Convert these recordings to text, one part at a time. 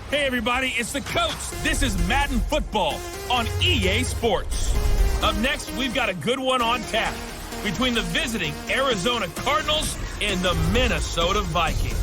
Hey everybody, it's the coach. This is Madden Football on EA Sports. Up next, we've got a good one on tap between the visiting Arizona Cardinals and the Minnesota Vikings.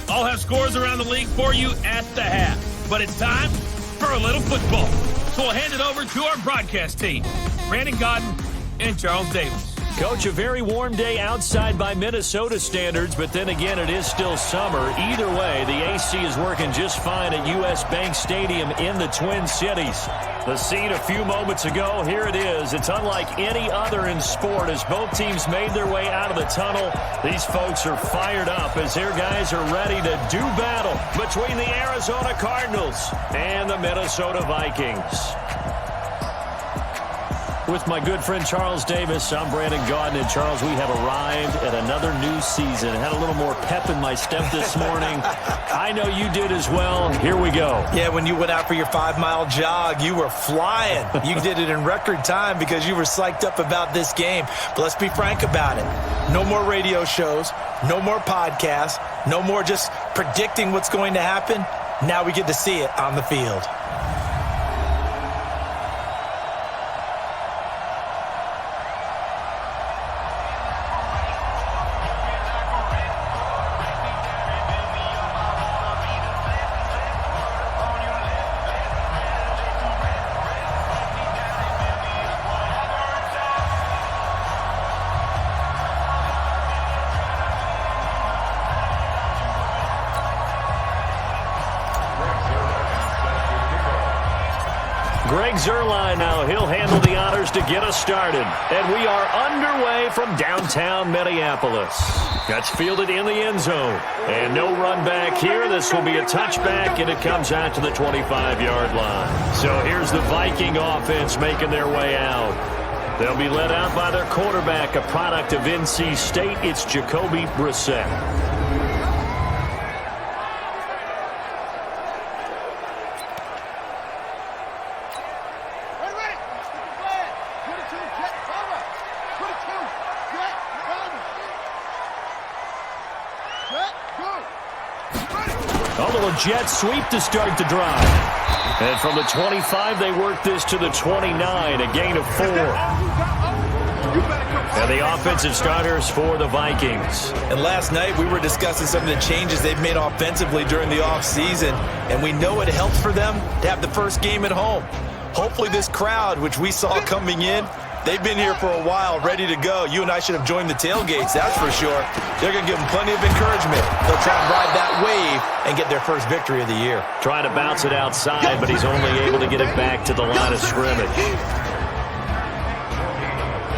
I'll have scores around the league for you at the half, but it's time for a little football. So we'll hand it over to our broadcast team, Brandon Godden and Charles Davis. Coach, a very warm day outside by Minnesota standards, but then again, it is still summer. Either way, the AC is working just fine at U.S. Bank Stadium in the Twin Cities. The scene a few moments ago, here it is. It's unlike any other in sport as both teams made their way out of the tunnel. These folks are fired up as their guys are ready to do battle between the Arizona Cardinals and the Minnesota Vikings. With my good friend Charles Davis, I'm Brandon Godden. And Charles, we have arrived at another new season. Had a little more pep in my step this morning. I know you did as well. Here we go. Yeah, when you went out for your 5-mile jog, you were flying. You did it in record time because you were psyched up about this game. But let's be frank about it. No more radio shows, no more podcasts, no more just predicting what's going to happen. Now we get to see it on the field. Greg Zuerlein now, he'll handle the honors to get us started. And we are underway from downtown Minneapolis. That's fielded in the end zone. And no run back here. This will be a touchback, and it comes out to the 25-yard line. So here's the Viking offense making their way out. They'll be led out by their quarterback, a product of NC State. It's Jacoby Brissett. Jet sweep to start the drive. And from the 25, they work this to the 29, a gain of 4. And the offensive starters for the Vikings. And last night, we were discussing some of the changes they've made offensively during the offseason, and we know it helps for them to have the first game at home. Hopefully this crowd, which we saw coming in, they've been here for a while, ready to go. You and I should have joined the tailgates, that's for sure. They're going to give them plenty of encouragement. They'll try and ride that wave and get their first victory of the year. Trying to bounce it outside, but he's only able to get it back to the line of scrimmage.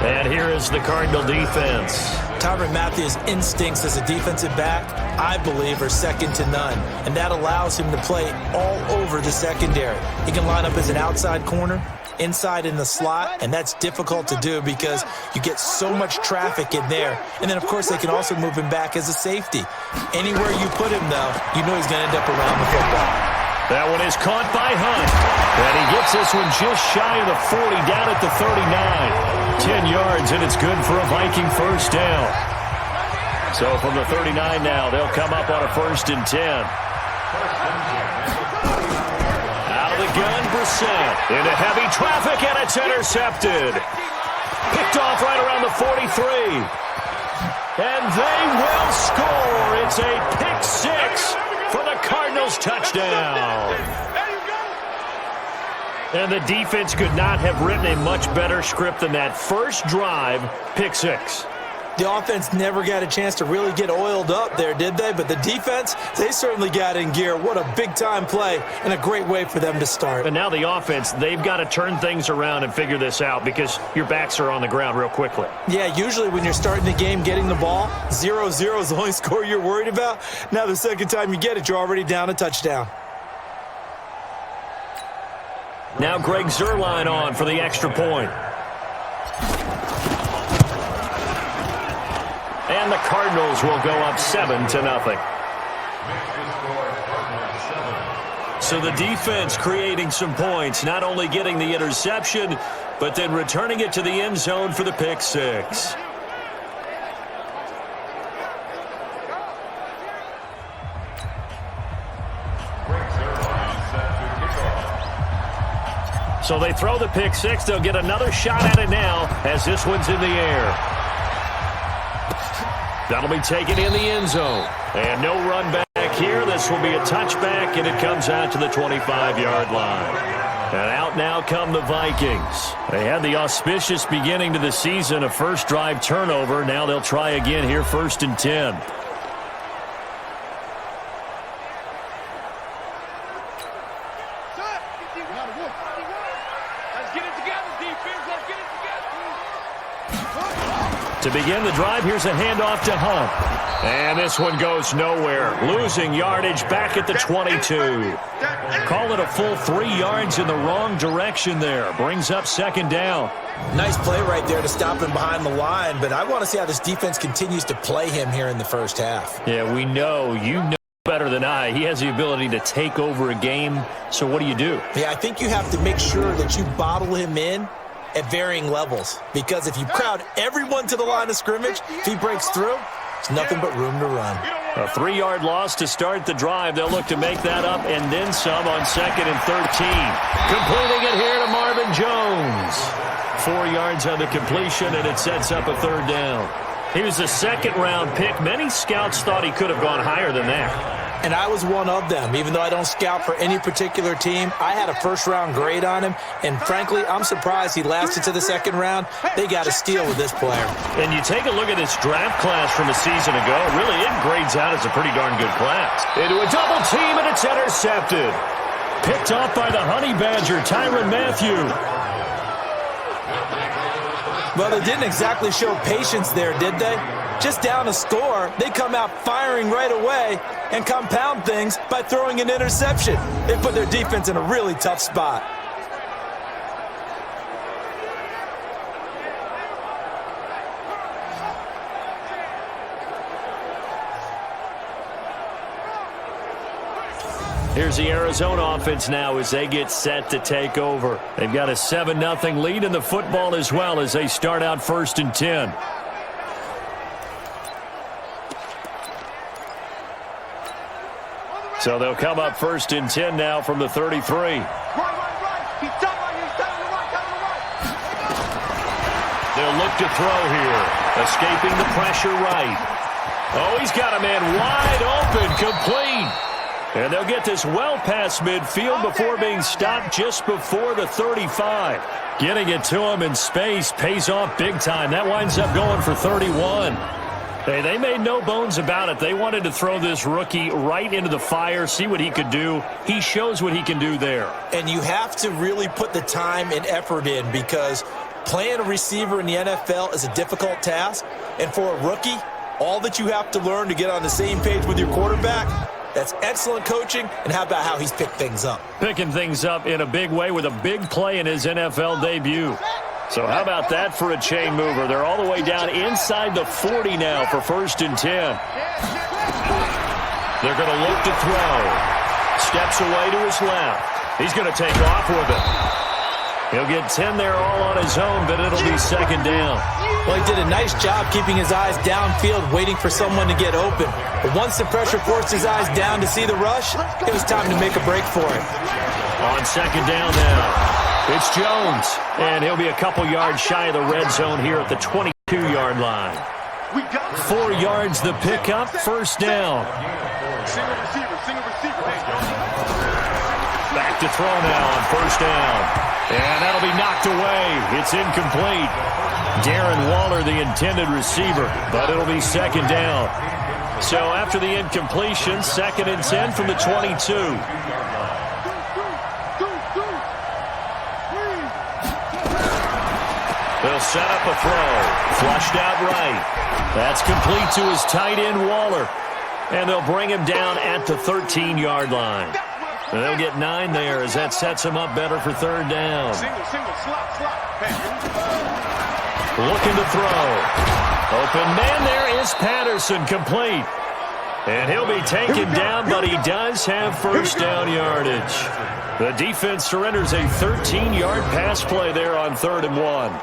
And here is the Cardinal defense. Tyrann Mathieu's instincts as a defensive back, I believe, are second to none. And that allows him to play all over the secondary. He can line up as an outside corner, inside in the slot, and that's difficult to do because you get so much traffic in there. And then, of course, they can also move him back as a safety. Anywhere you put him, though, you know he's going to end up around the football. That one is caught by Hunt. And he gets this one just shy of the 40, down at the 39. 10 yards, and it's good for a Viking first down. So from the 39 now, they'll come up on a 1st and 10. Out of the gun, Brissett. Into heavy traffic, and it's intercepted. Picked off right around the 43. And they will score. It's a pick 6 for the Cardinals touchdown. And the defense could not have written a much better script than that. First drive, pick 6. The offense never got a chance to really get oiled up there, did they? But the defense, they certainly got in gear. What a big-time play and a great way for them to start. And now the offense, they've got to turn things around and figure this out because your backs are on the ground real quickly. Yeah, usually when you're starting the game getting the ball, 0-0 is the only score you're worried about. Now the second time you get it, you're already down a touchdown. Now Greg Zuerlein on for the extra point. And the Cardinals will go up 7-0. So the defense creating some points, not only getting the interception, but then returning it to the end zone for the pick 6. So they throw the pick six. They'll get another shot at it now as this one's in the air. That'll be taken in the end zone. And no run back here. This will be a touchback, and it comes out to the 25-yard line. And out now come the Vikings. They had the auspicious beginning to the season, a first drive turnover. Now they'll try again here, 1st and 10. To begin the drive, here's a handoff to Hunt. And this one goes nowhere. Losing yardage back at the 22. Call it a full 3 yards in the wrong direction there. Brings up 2nd down. Nice play right there to stop him behind the line, but I want to see how this defense continues to play him here in the first half. Yeah, we know. You know better than I. He has the ability to take over a game. So what do? Yeah, I think you have to make sure that you bottle him in at varying levels, because if you crowd everyone to the line of scrimmage, if he breaks through, it's nothing but room to run. A 3-yard loss to start the drive. They'll look to make that up and then some on 2nd and 13. Completing it here to Marvin Jones. 4 yards on the completion, and it sets up a 3rd down. He was a 2nd-round pick. Many scouts thought he could have gone higher than that. And I was one of them. Even though I don't scout for any particular team, I had a first-round grade on him. And frankly, I'm surprised he lasted to the 2nd round. They got a steal with this player. And you take a look at this draft class from a season ago. Really, it grades out as a pretty darn good class. Into a double team, and it's intercepted. Picked off by the Honey Badger, Tyrann Mathieu. Well, they didn't exactly show patience there, did they? Just down a score, they come out firing right away and compound things by throwing an interception. They put their defense in a really tough spot. Here's the Arizona offense now as they get set to take over. They've got a 7-0 lead in the football as well as they start out 1st and 10. So they'll come up 1st and 10 now from the 33. They'll look to throw here. Escaping the pressure right. Oh, he's got a man wide open, complete. And they'll get this well past midfield before being stopped just before the 35. Getting it to him in space pays off big time. That winds up going for 31. Hey, they made no bones about it. They wanted to throw this rookie right into the fire, see what he could do. He shows what he can do there. And you have to really put the time and effort in, because playing a receiver in the NFL is a difficult task. And for a rookie, all that you have to learn to get on the same page with your quarterback, that's excellent coaching. And how about how he's picked things up? Picking things up in a big way with a big play in his NFL debut. So how about that for a chain mover? They're all the way down inside the 40 now for 1st and 10. They're going to look to throw. Steps away to his left. He's going to take off with it. He'll get 10 there all on his own, but it'll be 2nd down. Well, he did a nice job keeping his eyes downfield, waiting for someone to get open. But once the pressure forced his eyes down to see the rush, it was time to make a break for it. On 2nd down now. It's Jones, and he'll be a couple yards shy of the red zone here at the 22-yard line. 4 yards the pickup, 1st down. Back to throw now on 1st down. And that'll be knocked away. It's incomplete. Darren Waller, the intended receiver, but it'll be 2nd down. So after the incompletion, 2nd and 10 from the 22. They'll set up a throw. Flushed out right. That's complete to his tight end, Waller. And they'll bring him down at the 13-yard line. And they'll get 9 there as that sets him up better for 3rd down. Looking to throw. Open man there is Patterson, complete. And he'll be taken down, but he does have 1st down yardage. The defense surrenders a 13-yard pass play there on 3rd and 1.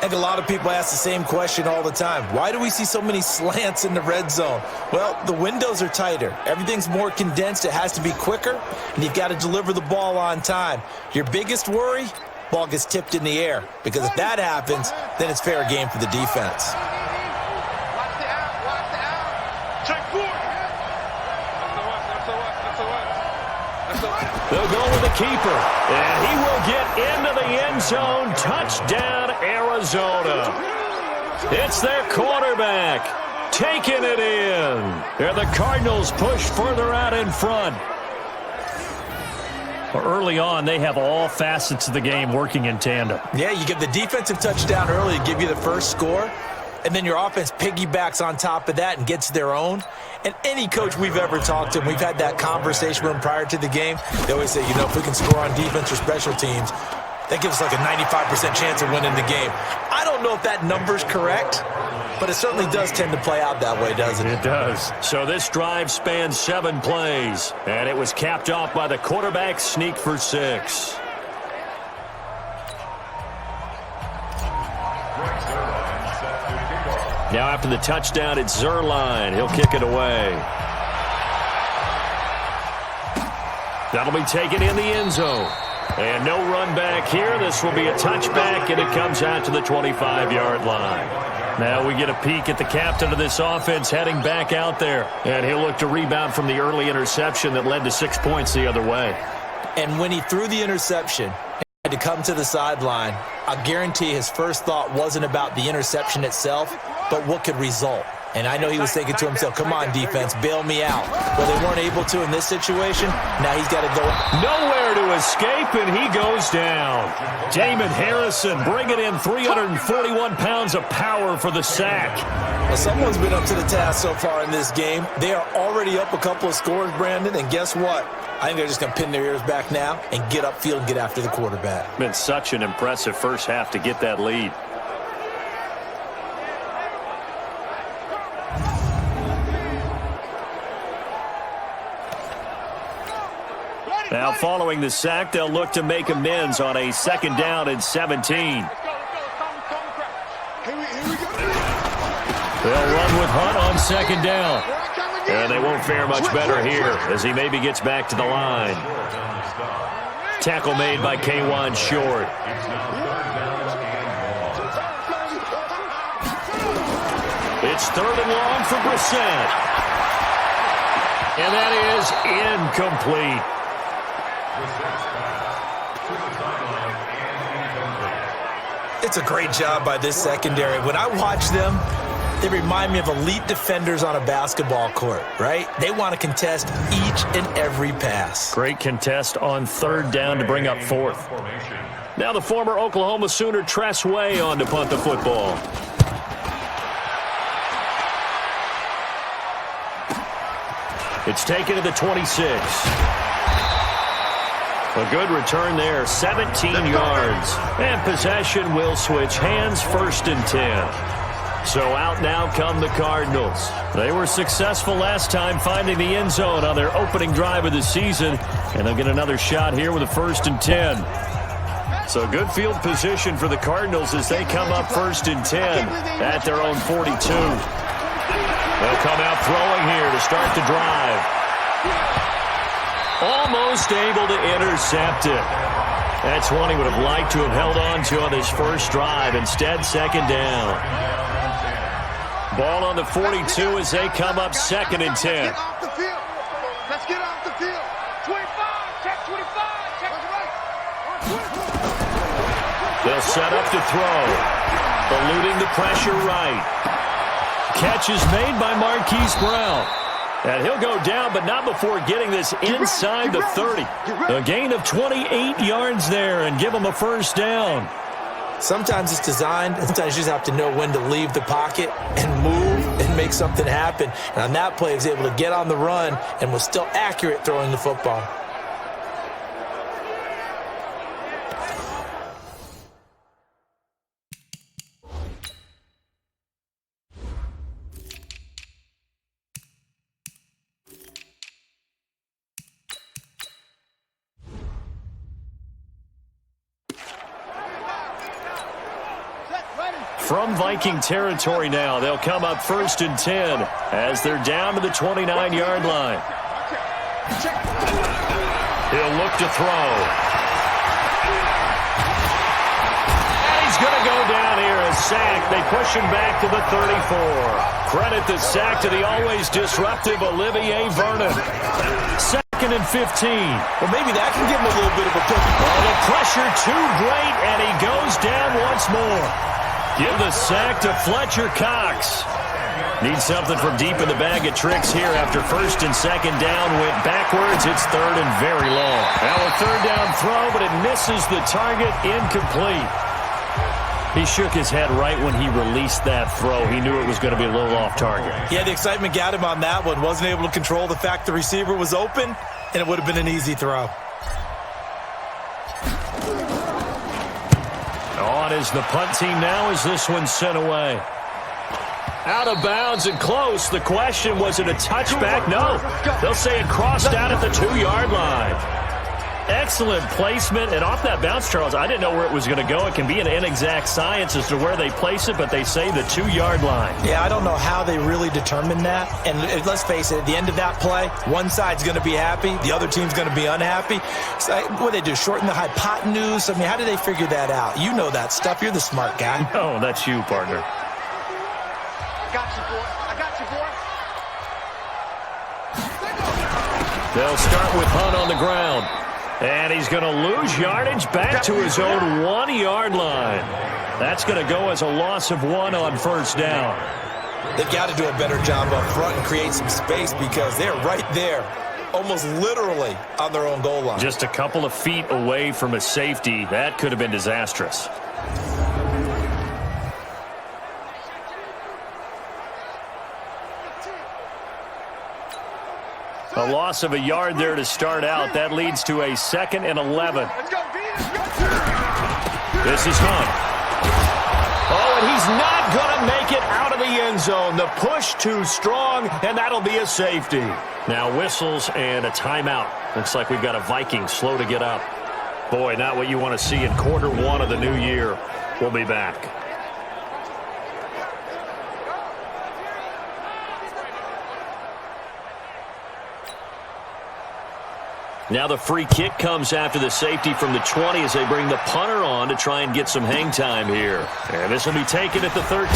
I think a lot of people ask the same question all the time. Why do we see so many slants in the red zone? Well, the windows are tighter. Everything's more condensed. It has to be quicker, and you've got to deliver the ball on time. Your biggest worry? ball gets tipped in the air. Because if that happens, then it's fair game for the defense. Watch the out. Watch the out. Check four. They'll go with the keeper. And he will get into the end zone. Touchdown, Arizona. It's their quarterback taking it in. And the Cardinals push further out in front. Early on, they have all facets of the game working in tandem. Yeah, you get the defensive touchdown early to give you the first score, and then your offense piggybacks on top of that and gets their own. And any coach we've ever talked to, and we've had that conversation with them prior to the game, they always say, you know, if we can score on defense or special teams, that gives us like a 95% chance of winning the game. I don't know if that number's correct, but it certainly does tend to play out that way, doesn't it? It does. So this drive spans 7 plays, and it was capped off by the quarterback sneak for 6. Now after the touchdown, it's Zerline. He'll kick it away. That'll be taken in the end zone. And no run back here. This will be a touchback, and it comes out to the 25-yard line. Now we get a peek at the captain of this offense heading back out there. And he'll look to rebound from the early interception that led to 6 points the other way. And when he threw the interception and had to come to the sideline, I guarantee his first thought wasn't about the interception itself, but what could result. And I know he was thinking to himself, come on, defense, bail me out. Well, they weren't able to in this situation. Now he's got to go. Nowhere to escape, and he goes down. Damon Harrison bringing in 341 pounds of power for the sack. Well, someone's been up to the task so far in this game. They are already up a couple of scores, Brandon, and guess what? I think they're just going to pin their ears back now and get upfield and get after the quarterback. Been such an impressive first half to get that lead. Now, following the sack, they'll look to make amends on a 2nd down and 17. They'll run with Hunt on 2nd down. And they won't fare much better here as he maybe gets back to the line. Tackle made by K'Wan Short. It's 3rd and long for Brissett. And that is incomplete. It's a great job by this secondary. When I watch them, they remind me of elite defenders on a basketball court, right? They want to contest each and every pass. Great contest on 3rd down to bring up 4th. Now the former Oklahoma Sooner Tress Way on to punt the football. It's taken to the 26. A good return there, 17 yards. And possession will switch hands, 1st and 10. So out now come the Cardinals. They were successful last time finding the end zone on their opening drive of the season. And they'll get another shot here with a 1st and 10. So good field position for the Cardinals as they come up 1st and 10 at their own 42. They'll come out throwing here to start the drive. Almost able to intercept it. That's one he would have liked to have held on to on his first drive. Instead, 2nd down. Ball on the 42 as they come up 2nd and 10. Get off the field. Let's get off the field. 25. Check 25. Check right. They'll set up to throw. Eluding the pressure right. Catch is made by Marquise Brown. And he'll go down, but not before getting this inside the 30. A gain of 28 yards there and give him a 1st down. Sometimes it's designed. Sometimes you just have to know when to leave the pocket and move and make something happen. And on that play, he was able to get on the run and was still accurate throwing the football. From Viking territory now, they'll come up 1st and 10 as they're down to the 29-yard line. He'll look to throw. down here, a sack. They push him back to the 34. Credit the sack to the always disruptive Olivier Vernon. 2nd and 15. Well, maybe that can give him a little bit of a cookie. Oh, the pressure too great, and he goes down once more. Give the sack to Fletcher Cox. Needs something from deep in the bag of tricks here after 1st and 2nd down. Went backwards. It's 3rd and very long. Now a 3rd down throw, but it misses the target. Incomplete. He shook his head right when he released that throw. He knew it was going to be a little off target. Yeah, the excitement got him on that one. Wasn't able to control the fact the receiver was open, and it would have been an easy throw. On is the punt team now as this one's sent away. Out of bounds and close. The question, was it a touchback? No. They'll say it crossed out at the 2-yard line. Excellent placement. And off that bounce, Charles, I didn't know where it was going to go. It can be an inexact science as to where they place it, but they say the 2-yard line. Yeah, I don't know how they really determined that. And let's face it, at the end of that play, one side's going to be happy, the other team's going to be unhappy. So what do they do, shorten the hypotenuse? I mean, how do they figure that out? You know that stuff. You're the smart guy. Oh, that's you, partner. Got you, boy. I got you, boy. They'll start with Hunt on the ground. And he's going to lose yardage back to his own 1-yard line. That's going to go as a loss of 1 on 1st down. They've got to do a better job up front and create some space because they're right there, almost literally on their own goal line. Just a couple of feet away from a safety. That could have been disastrous. A loss of a yard there to start out. That leads to a 2nd and 11. This is Hunt. Oh, and he's not going to make it out of the end zone. The push too strong, and that'll be a safety. Now whistles and a timeout. Looks like we've got a Viking slow to get up. Boy, not what you want to see in quarter 1 of the new year. We'll be back. Now the free kick comes after the safety from the 20 as they bring the punter on to try and get some hang time here. And this will be taken at the 13.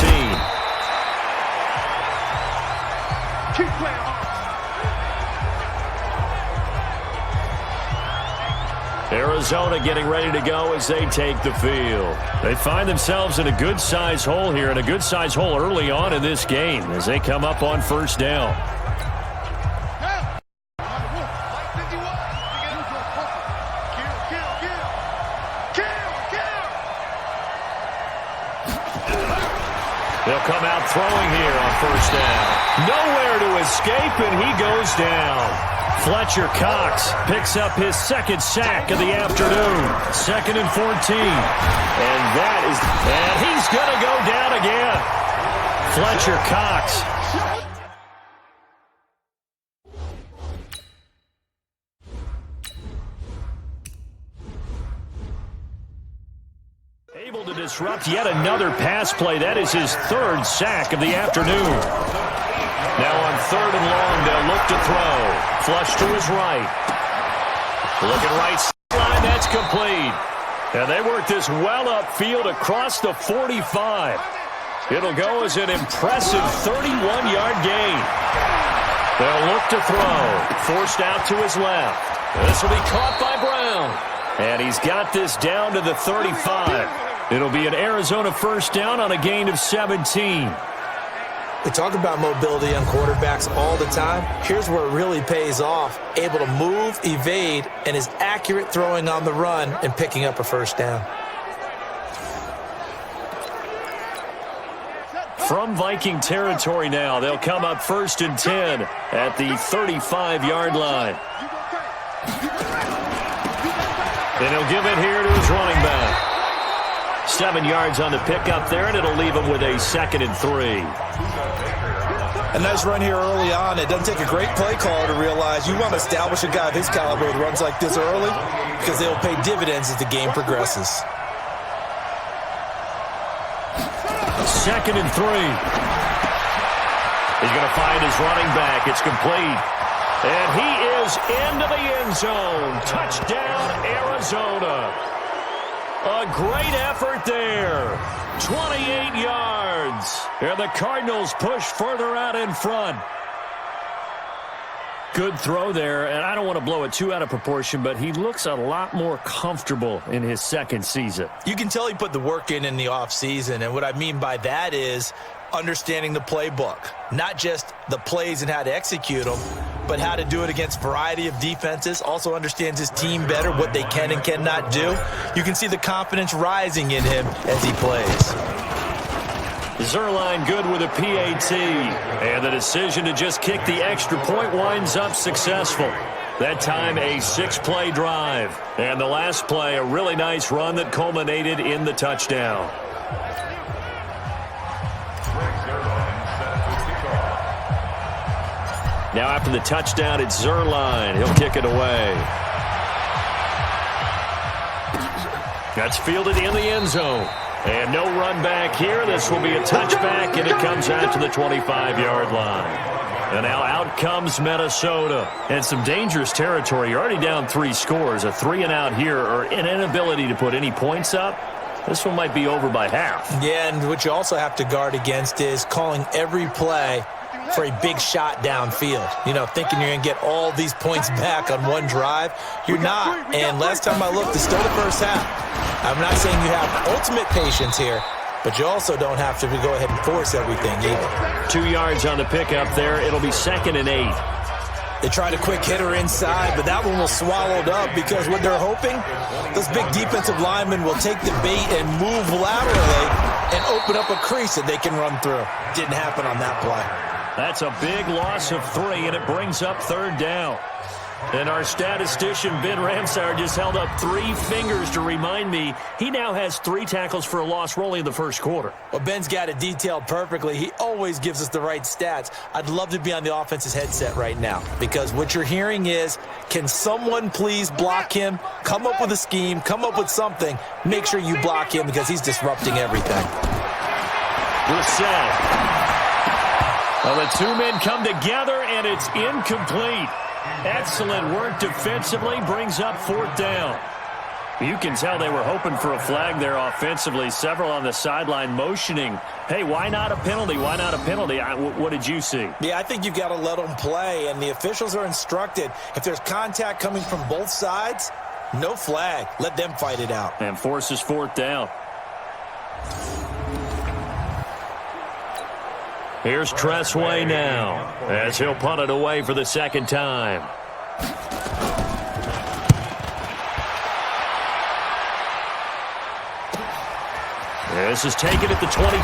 Keep playing hard. Arizona getting ready to go as they take the field. They find themselves in a good-sized hole here, and a good-sized hole early on in this game as they come up on 1st down. They'll come out throwing here on 1st down. Nowhere to escape, and he goes down. Fletcher Cox picks up his 2nd sack of the afternoon. 2nd and 14. And he's going to go down again. Fletcher Cox. Able to disrupt yet another pass play. That is his 3rd sack of the afternoon. Now on 3rd and long, they'll look to throw. Flush to his right. Looking right sideline, that's complete. And they work this well upfield across the 45. It'll go as an impressive 31-yard gain. They'll look to throw. Forced out to his left. This will be caught by Brown. And he's got this down to the 35. It'll be an Arizona 1st down on a gain of 17. We talk about mobility on quarterbacks all the time. Here's where it really pays off. Able to move, evade, and is accurate throwing on the run and picking up a 1st down. From Viking territory now, they'll come up 1st and 10 at the 35-yard line. And he'll give it here to his running back. 7 yards on the pickup there, and it'll leave him with a 2nd and 3. A nice run here early on. It doesn't take a great play caller to realize you want to establish a guy of his caliber with runs like this early because they'll pay dividends as the game progresses. 2nd and 3. He's going to find his running back. It's complete. And he is into the end zone. Touchdown, Arizona. A great effort there. 28 yards. And the Cardinals push further out in front. Good throw there, and I don't want to blow it too out of proportion, but he looks a lot more comfortable in his second season. You can tell he put the work in the offseason, and what I mean by that is understanding the playbook. Not just the plays and how to execute them, but how to do it against a variety of defenses. Also understands his team better, what they can and cannot do. You can see the confidence rising in him as he plays. Zerline good with a PAT. And the decision to just kick the extra point winds up successful. That time a 6-play drive. And the last play, a really nice run that culminated in the touchdown. Now after the touchdown, it's Zerline. He'll kick it away. That's fielded in the end zone. And no run back here. This will be a touchback, and it comes out to the 25-yard line. And now out comes Minnesota. And some dangerous territory. You're already down 3 scores. A 3-and-out here, or an inability to put any points up. This one might be over by half. Yeah, and what you also have to guard against is calling every play for a big shot downfield. You know, thinking you're going to get all these points back on one drive. You're not. And last time I looked, it's still the first half. I'm not saying you have ultimate patience here, but you also don't have to go ahead and force everything either. 2 yards on the pickup there. It'll be 2nd and 8. They tried a quick hitter inside, but that one was swallowed up because what they're hoping, those big defensive linemen will take the bait and move laterally and open up a crease that they can run through. Didn't happen on that play. That's a big loss of 3, and it brings up 3rd down. And our statistician, Ben Ramsauer, just held up 3 fingers to remind me he now has 3 tackles for a loss rolling in the first quarter. Well, Ben's got it detailed perfectly. He always gives us the right stats. I'd love to be on the offense's headset right now because what you're hearing is, can someone please block him? Come up with a scheme. Come up with something. Make sure you block him because he's disrupting everything. Brissett. Well, the 2 men come together, and it's incomplete. Excellent work defensively, brings up 4th down. You can tell they were hoping for a flag there offensively. Several on the sideline motioning, hey, why not a penalty? Why not a penalty? What did you see? Yeah, I think you've got to let them play, and the officials are instructed. If there's contact coming from both sides, no flag. Let them fight it out. And forces 4th down. Here's Tressway now as he'll punt it away for the 2nd time. This is taken at the 23.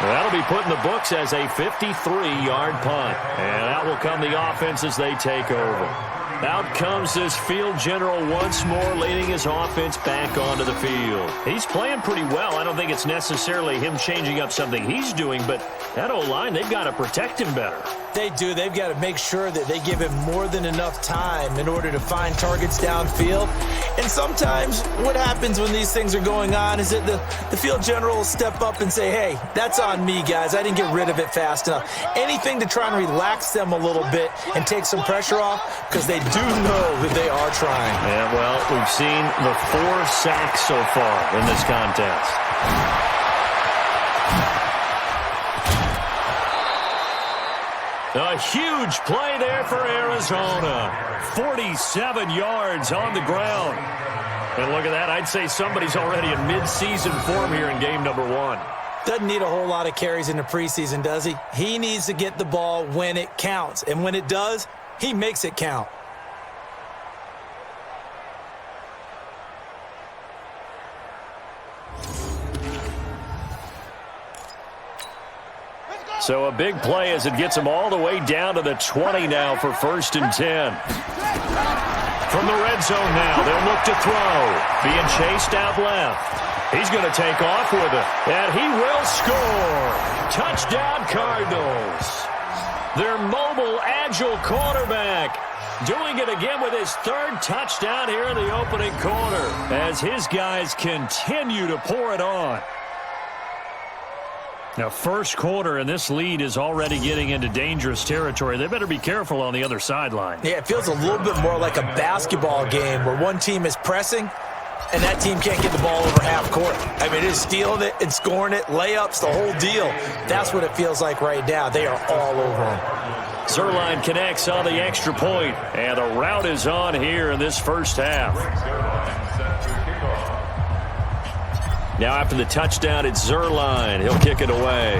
That'll be put in the books as a 53-yard punt. And out will come the offense as they take over. Out comes this field general once more, leading his offense back onto the field. He's playing pretty well. I don't think it's necessarily him changing up something he's doing, but that O-line, they've got to protect him better. They do. They've got to make sure that they give him more than enough time in order to find targets downfield. And sometimes what happens when these things are going on is that the field general will step up and say, hey, that's on me, guys. I didn't get rid of it fast enough. Anything to try and relax them a little bit and take some pressure off because they do know that they are trying. Yeah, well, we've seen the 4 sacks so far in this contest. A huge play there for Arizona. 47 yards on the ground. And look at that. I'd say somebody's already in mid-season form here in game number 1. Doesn't need a whole lot of carries in the preseason, does he? He needs to get the ball when it counts. And when it does, he makes it count. So a big play as it gets him all the way down to the 20 now for 1st and 10. From the red zone now, they'll look to throw. Being chased out left. He's going to take off with it. And he will score. Touchdown Cardinals. Their mobile, agile quarterback doing it again with his 3rd touchdown here in the opening quarter as his guys continue to pour it on. Now, first quarter, and this lead is already getting into dangerous territory. They better be careful on the other sideline. Yeah, it feels a little bit more like a basketball game where one team is pressing And that team can't get the ball over half court. I mean, it's stealing it and scoring it, layups, the whole deal. That's what it feels like right now. They are all over him. Zuerlein connects on the extra point, and the rout is on here in this first half. Now after the touchdown, it's Zuerlein. He'll kick it away.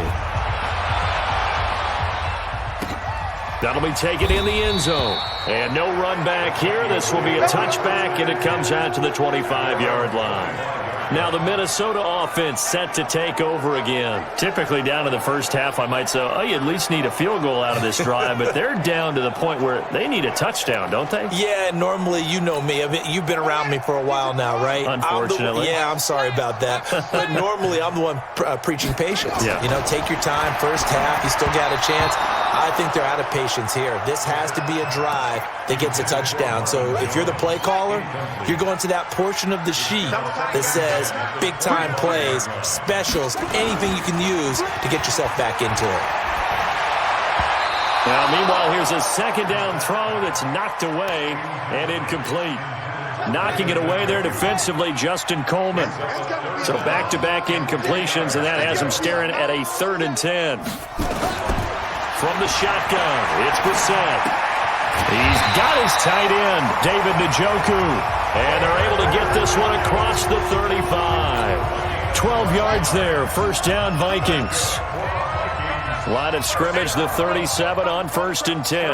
That'll be taken in the end zone. And no run back here. This will be a touchback, and it comes out to the 25-yard line. Now the Minnesota offense set to take over again. Typically down in the first half, I might say, oh, you at least need a field goal out of this drive, but they're down to the point where they need a touchdown, don't they? Yeah, normally, you know me. I mean, you've been around me for a while now, right? Unfortunately. I'm sorry about that. But normally, I'm the one preaching patience. Yeah. You know, take your time. First half, you still got a chance. I think they're out of patience here. This has to be a drive that gets a touchdown. So if you're the play caller, you're going to that portion of the sheet that says big-time plays, specials, anything you can use to get yourself back into it. Now, meanwhile, here's a second down throw that's knocked away and incomplete. Knocking it away there defensively, Justin Coleman. So back-to-back incompletions, and that has him staring at a 3rd and 10. From the shotgun, it's Brissett. He's got his tight end, David Njoku. And they're able to get this one across the 35. 12 yards there, first down Vikings. Line of scrimmage, the 37 on 1st and 10.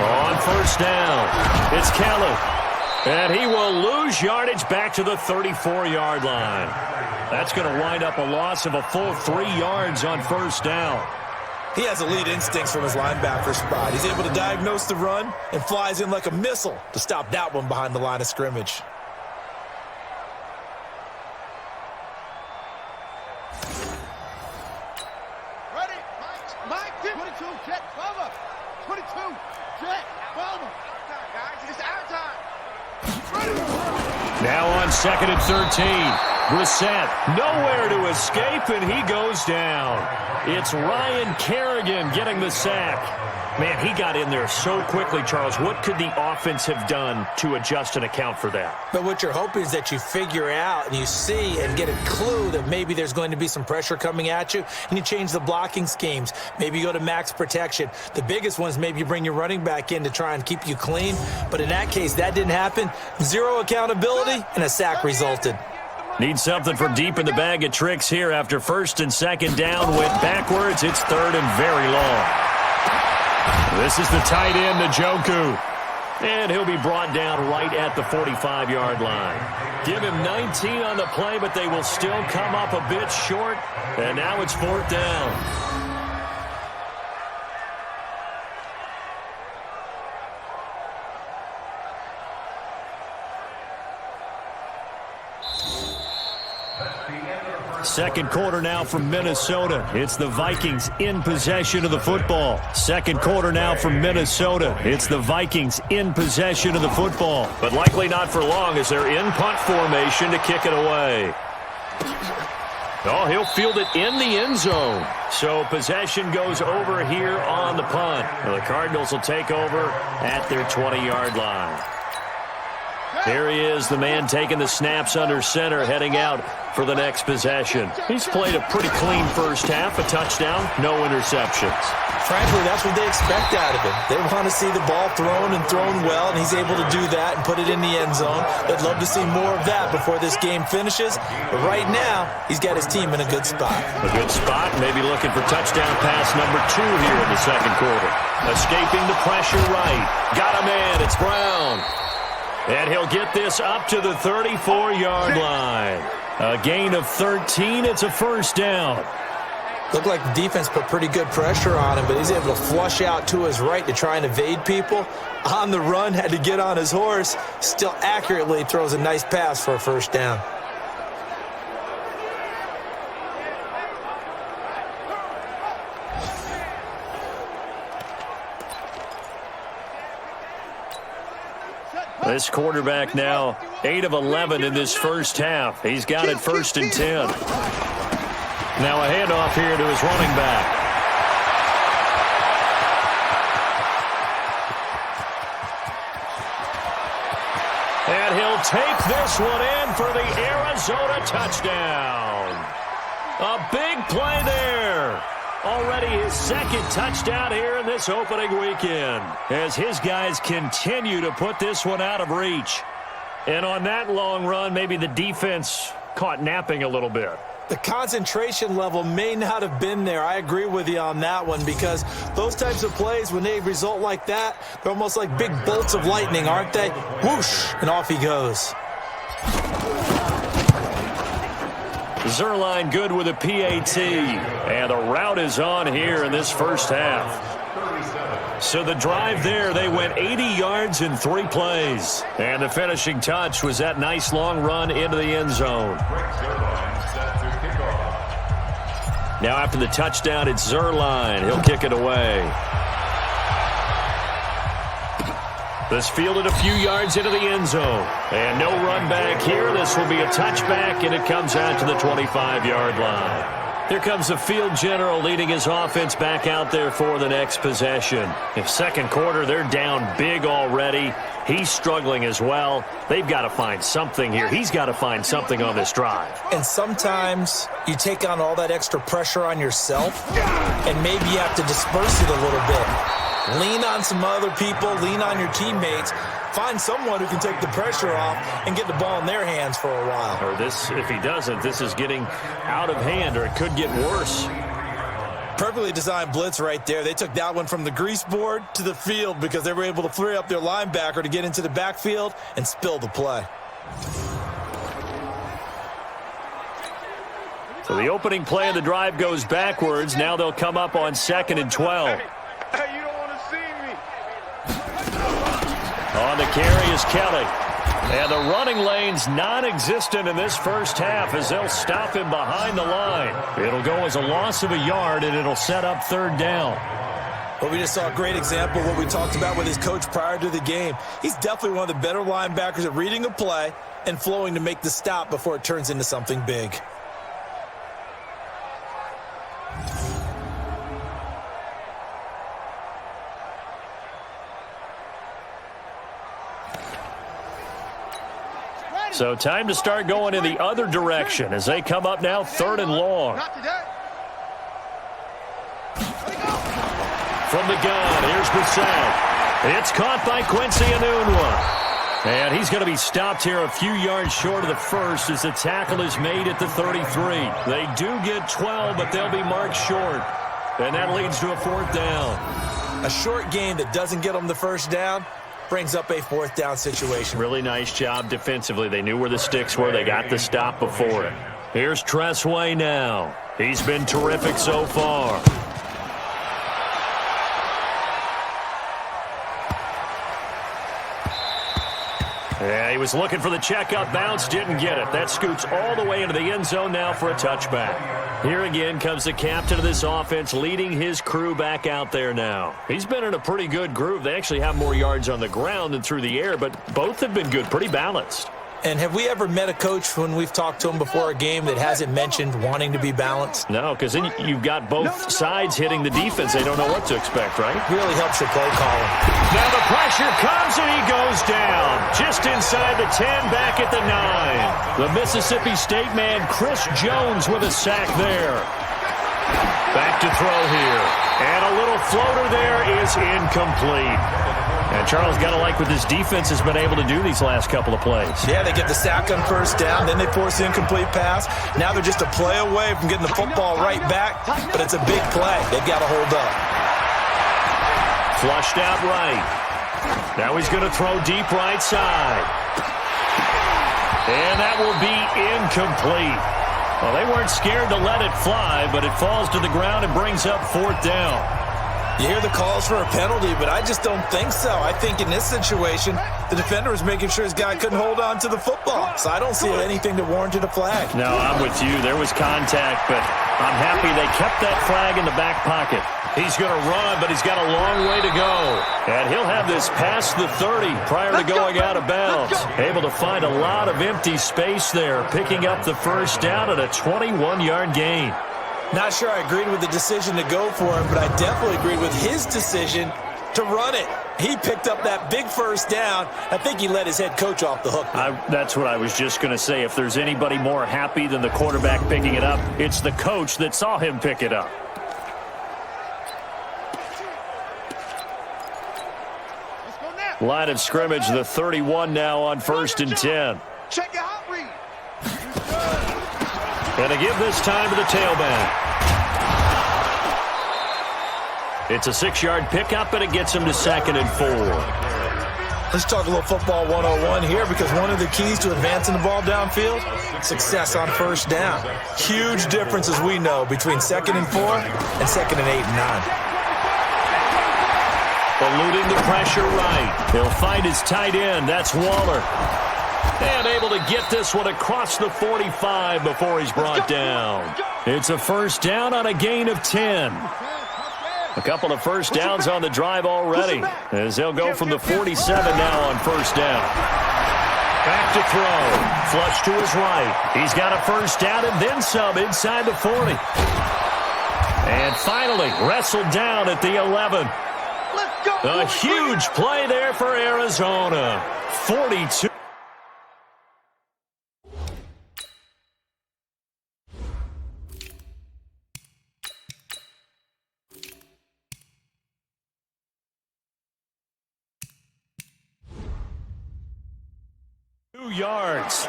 On first down, it's Kelly. And he will lose yardage back to the 34-yard line. That's going to wind up a loss of a full 3 yards on first down. He has elite instincts from his linebacker spot. He's able to diagnose the run and flies in like a missile to stop that one behind the line of scrimmage. Ready? Mike, 22, check, cover. 22, check, cover. Guys, it's our time. Ready? Now on 2nd and 13. Brissett nowhere to escape, and he goes down. It's Ryan Kerrigan getting the sack. Man, he got in there so quickly, Charles. What could the offense have done to adjust and account for that? But what you're hoping is that you figure out and you see and get a clue that maybe there's going to be some pressure coming at you, and you change the blocking schemes. Maybe you go to max protection. The biggest one is maybe you bring your running back in to try and keep you clean. But in that case, that didn't happen. Zero accountability, and a sack resulted. Need something from deep in the bag of tricks here after 1st and 2nd down. Went backwards. It's 3rd and very long. This is the tight end, Njoku. And he'll be brought down right at the 45-yard line. Give him 19 on the play, but they will still come up a bit short. And now it's 4th down. Second quarter now from Minnesota. It's the Vikings in possession of the football. Second quarter now from Minnesota. It's the Vikings in possession of the football. But likely not for long as they're in punt formation to kick it away. Oh, he'll field it in the end zone. So possession goes over here on the punt. Well, the Cardinals will take over at their 20-yard line. Here he is, the man taking the snaps under center, heading out for the next possession. He's played a pretty clean first half, a touchdown, no interceptions. Frankly, that's what they expect out of him. They want to see the ball thrown and thrown well, and he's able to do that and put it in the end zone. They'd love to see more of that before this game finishes. But right now, he's got his team in a good spot. A good spot, maybe looking for touchdown pass number 2 here in the second quarter. Escaping the pressure right. Got a man, it's Brown. And he'll get this up to the 34-yard line. A gain of 13. It's a first down. Looked like the defense put pretty good pressure on him, but he's able to flush out to his right to try and evade people. On the run, had to get on his horse. Still accurately throws a nice pass for a first down. This quarterback now 8 of 11 in this first half. He's got it 1st and 10. Now a handoff here to his running back. And he'll tape this one in for the Arizona touchdown. A big play there. Already his second touchdown here in this opening weekend, as his guys continue to put this one out of reach. And on that long run, maybe the defense caught napping a little bit. The concentration level may not have been there. I agree with you on that one, because those types of plays, when they result like that, they're almost like big bolts of lightning, aren't they? Whoosh, and off he goes. Zerline good with a PAT, and the route is on here in this first half. So the drive there, they went 80 yards in 3 plays. And the finishing touch was that nice long run into the end zone. Now after the touchdown, it's Zerline. He'll kick it away. This fielded a few yards into the end zone. And no run back here. This will be a touchback, and it comes out to the 25-yard line. Here comes the field general leading his offense back out there for the next possession. In second quarter, they're down big already. He's struggling as well. They've got to find something here. He's got to find something on this drive. And sometimes you take on all that extra pressure on yourself, and maybe you have to disperse it a little bit. Lean on some other people, lean on your teammates. Find someone who can take the pressure off and get the ball in their hands for a while. Or this, if he doesn't, this is getting out of hand, or it could get worse. Perfectly designed blitz right there. They took that one from the grease board to the field because they were able to free up their linebacker to get into the backfield and spill the play. So the opening play of the drive goes backwards. Now they'll come up on 2nd and 12. Hey, you don't want to see me. On the carry is Kelly. And the running lane's non-existent in this first half as they'll stop him behind the line. It'll go as a loss of a yard, and it'll set up 3rd down. Well, we just saw a great example of what we talked about with his coach prior to the game. He's definitely one of the better linebackers at reading a play and flowing to make the stop before it turns into something big. So time to start going in the other direction as they come up now 3rd and long. From the gun, here's Brissett. It's caught by Quincy Enunwa. And he's going to be stopped here a few yards short of the first as the tackle is made at the 33. They do get 12, but they'll be marked short. And that leads to a 4th down. A short game that doesn't get them the first down brings up a 4th down situation. Really nice job defensively. They knew where the sticks were. They got the stop before it. Here's Tressway now. He's been terrific so far. Yeah, he was looking for the checkup bounce, didn't get it. That scoots all the way into the end zone now for a touchback. Here again comes the captain of this offense leading his crew back out there now. He's been in a pretty good groove. They actually have more yards on the ground than through the air, but both have been good, pretty balanced. And have we ever met a coach when we've talked to him before a game that hasn't mentioned wanting to be balanced? No, because then you've got both sides hitting the defense. They don't know what to expect, right? Really helps your play calling. Now the pressure comes and he goes down. Just inside the 10, back at the 9. The Mississippi State man, Chris Jones, with a sack there. Back to throw here. And a little floater there is incomplete. And Charles, got to like what this defense has been able to do these last couple of plays. Yeah, they get the sack on first down, then they force the incomplete pass. Now they're just a play away from getting the football right back, but it's a big play. They've got to hold up. Flushed out right. Now he's going to throw deep right side. And that will be incomplete. Well, they weren't scared to let it fly, but it falls to the ground and brings up 4th down. You hear the calls for a penalty, but I just don't think so. I think in this situation, the defender was making sure his guy couldn't hold on to the football. So I don't see anything that warranted a flag. No, I'm with you. There was contact, but I'm happy they kept that flag in the back pocket. He's going to run, but he's got a long way to go. And he'll have this past the 30 prior to going out of bounds. Able to find a lot of empty space there, picking up the first down at a 21-yard gain. Not sure I agreed with the decision to go for it, but I definitely agreed with his decision to run it. He picked up that big first down. I think he let his head coach off the hook. That's what I was just going to say. If there's anybody more happy than the quarterback picking it up, it's the coach that saw him pick it up. Line of scrimmage, the 31 now on 1st and 10. Check your hot read. And to give this time to the tailback. It's a 6-yard pickup, and it gets him to 2nd and 4. Let's talk a little football 101 here, because one of the keys to advancing the ball downfield, success on first down. Huge difference, as we know, between 2nd and 4 and 2nd and 8 and 9. Eluding the pressure right. He'll find his tight end. That's Waller. And able to get this one across the 45 before he's brought down. It's a first down on a gain of 10. A couple of first downs on the drive already, as they'll go from the 47 now on first down. Back to throw. Flush to his right. He's got a first down and then some inside the 40. And finally wrestled down at the 11. A huge play there for Arizona. 42. Yards.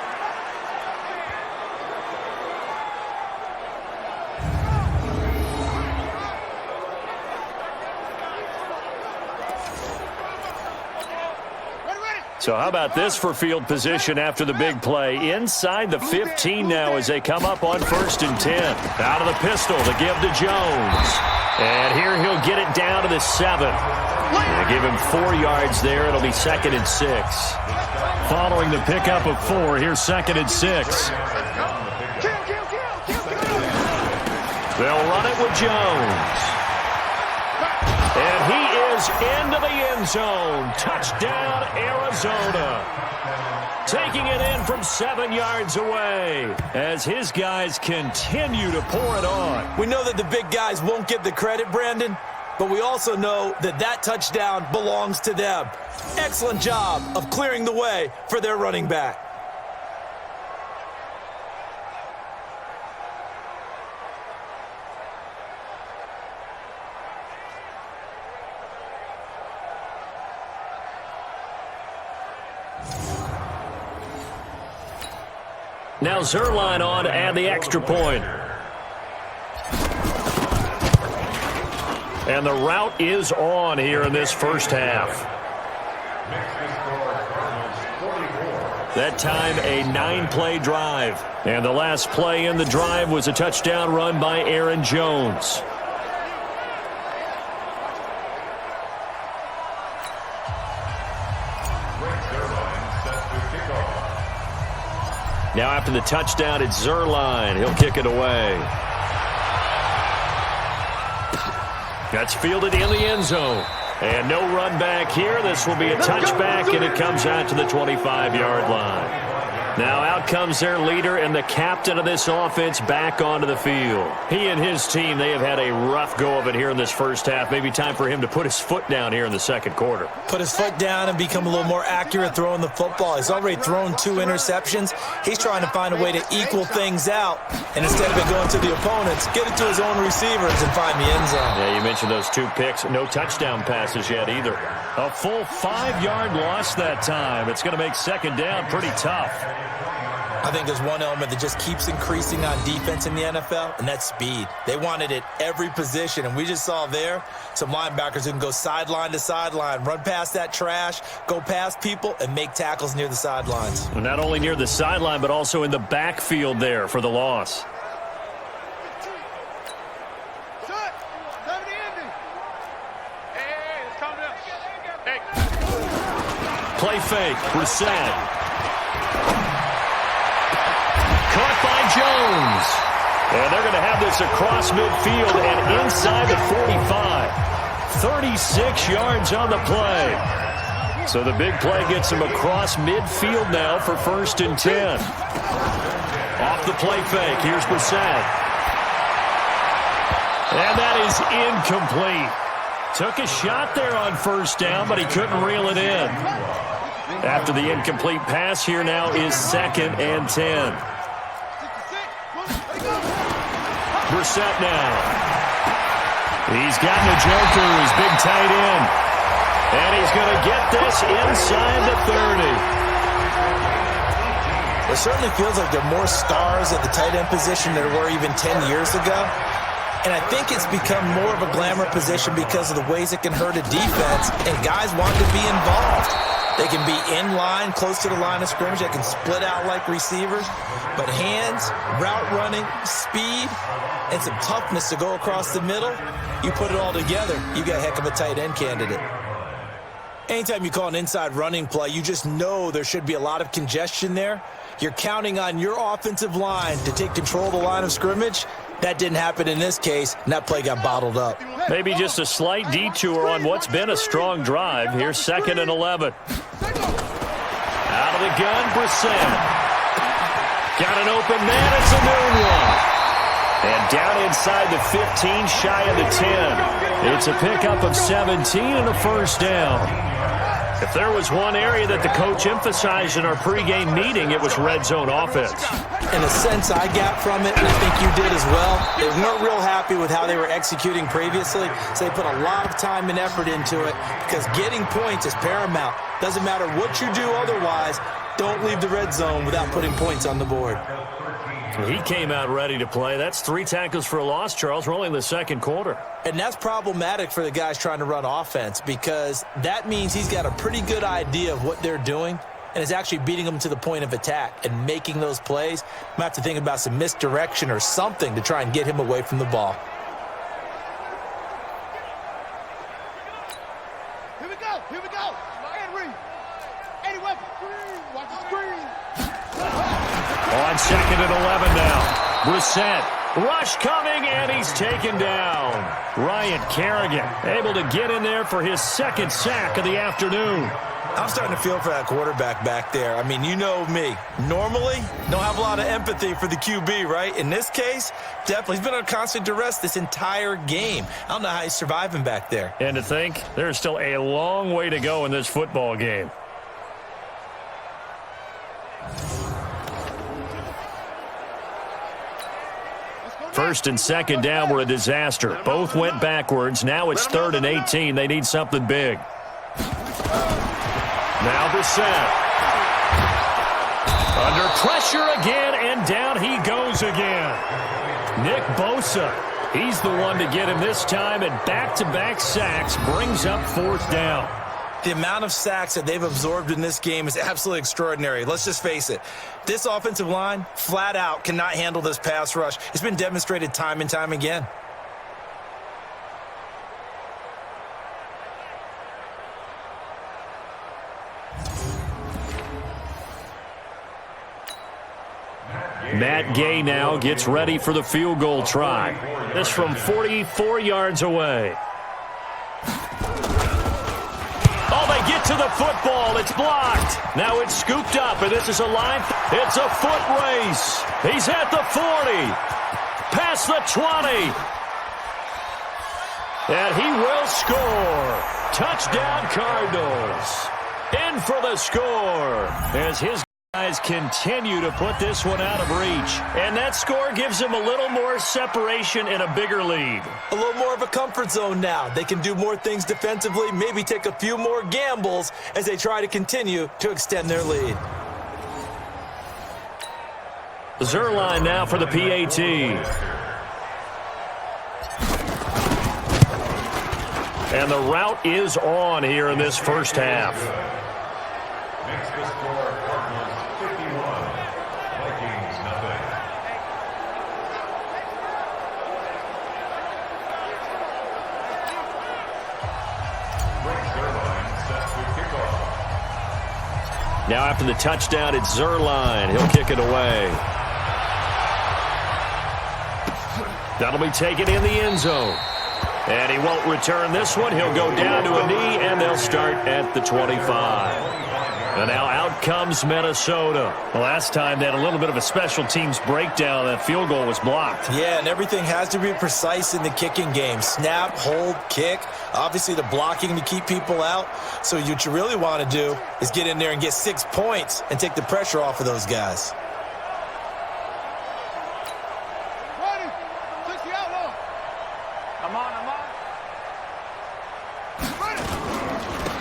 So how about this for field position after the big play? Inside the 15 now as they come up on 1st and 10. Out of the pistol to give to Jones. And here he'll get it down to the 7. They give him 4 yards there. It'll be 2nd and 6. Following the pickup of 4, here's 2nd and 6. They'll run it with Jones. And he is into the end zone. Touchdown, Arizona. Taking it in from 7 yards away as his guys continue to pour it on. We know that the big guys won't get the credit, Brandon, but we also know that that touchdown belongs to them. Excellent job of clearing the way for their running back. Now Zerline on to add the extra point. And the route is on here in this first half. That time a 9-play drive. And the last play in the drive was a touchdown run by Aaron Jones. Now after the touchdown, it's Zerline. He'll kick it away. That's fielded in the end zone. And no run back here. This will be a touchback, and it comes out to the 25-yard line. Now out comes their leader and the captain of this offense back onto the field. He and his team, they have had a rough go of it here in this first half. Maybe time for him to put his foot down here in the second quarter. Put his foot down and become a little more accurate throwing the football. He's already thrown 2 interceptions. He's trying to find a way to equal things out. And instead of it going to the opponents, get it to his own receivers and find the end zone. Yeah, you mentioned those 2 picks. No touchdown passes yet either. A full 5-yard loss that time. It's going to make second down pretty tough. I think there's one element that just keeps increasing on defense in the NFL, and that's speed. They want it at every position, and we just saw there some linebackers who can go sideline to sideline, run past that trash, go past people, and make tackles near the sidelines. Well, not only near the sideline, but also in the backfield there for the loss. Play fake, Brissett. Caught by Jones. And they're going to have this across midfield and inside the 45. 36 yards on the play. So the big play gets him across midfield now for 1st and 10. Off the play fake, here's Brissett. And that is incomplete. Took a shot there on first down, but he couldn't reel it in. After the incomplete pass, here now is 2nd and 10. Brissett now. He's gotten a joker, his big tight end. And he's going to get this inside the 30. It certainly feels like there are more stars at the tight end position than there were even 10 years ago. And I think it's become more of a glamour position because of the ways it can hurt a defense, and guys want to be involved. They can be in line, close to the line of scrimmage. They can split out like receivers. But hands, route running, speed, and some toughness to go across the middle, you put it all together, you got a heck of a tight end candidate. Anytime you call an inside running play, you just know there should be a lot of congestion there. You're counting on your offensive line to take control of the line of scrimmage. That didn't happen in this case, and that play got bottled up. Maybe just a slight detour on what's been a strong drive. Here's 2nd and 11. Out of the gun, Brissett. Got an open man. It's a noon one. And down inside the 15, shy of the 10. It's a pickup of 17 and a first down. If there was one area that the coach emphasized in our pregame meeting, it was red zone offense. In a sense I got from it, and I think you did as well, they weren't real happy with how they were executing previously, so they put a lot of time and effort into it because getting points is paramount. Doesn't matter what you do otherwise, don't leave the red zone without putting points on the board. He came out ready to play. That's 3 tackles for a loss, Charles. We're only in the second quarter. And that's problematic for the guys trying to run offense because that means he's got a pretty good idea of what they're doing and is actually beating them to the point of attack and making those plays. Might have to think about some misdirection or something to try and get him away from the ball. Here we go. Here we go. And read. Eddie Weapon. Watch the screen. On 2nd and 11 now. Brissett. Rush coming, and he's taken down. Ryan Kerrigan able to get in there for his 2nd sack of the afternoon. I'm starting to feel for that quarterback back there. I mean, you know me. Normally, don't have a lot of empathy for the QB, right? In this case, definitely. He's been on constant duress this entire game. I don't know how he's surviving back there. And to think, there's still a long way to go in this football game. First and 2nd down were a disaster. Both went backwards. Now it's 3rd and 18. They need something big. Now Brissett. Under pressure again, and down he goes again. Nick Bosa. He's the one to get him this time, and back-to-back sacks brings up 4th down. The amount of sacks that they've absorbed in this game is absolutely extraordinary. Let's just face it. This offensive line, flat out, cannot handle this pass rush. It's been demonstrated time and time again. Matt Gay now gets ready for the field goal try. This from 44 yards away. Get to the football. It's blocked. Now it's scooped up, and this is a line. It's a foot race. He's at the 40. Past the 20. And he will score. Touchdown, Cardinals. In for the score as his guys continue to put this one out of reach. And that score gives them a little more separation and a bigger lead. A little more of a comfort zone now. They can do more things defensively, maybe take a few more gambles as they try to continue to extend their lead. Zerline now for the PAT. And the route is on here in this first half. Makes the score Cardinals 51, Vikings nothing. Rick Zerline set to kickoff. Now after the touchdown, it's Zerline. He'll kick it away. That'll be taken in the end zone. And he won't return this one. He'll go down to a knee, and they'll start at the 25. And now out comes Minnesota. Last time they had a little bit of a special teams breakdown. That field goal was blocked. Yeah, and everything has to be precise in the kicking game. Snap, hold, kick. Obviously the blocking to keep people out. So what you really want to do is get in there and get 6 points and take the pressure off of those guys.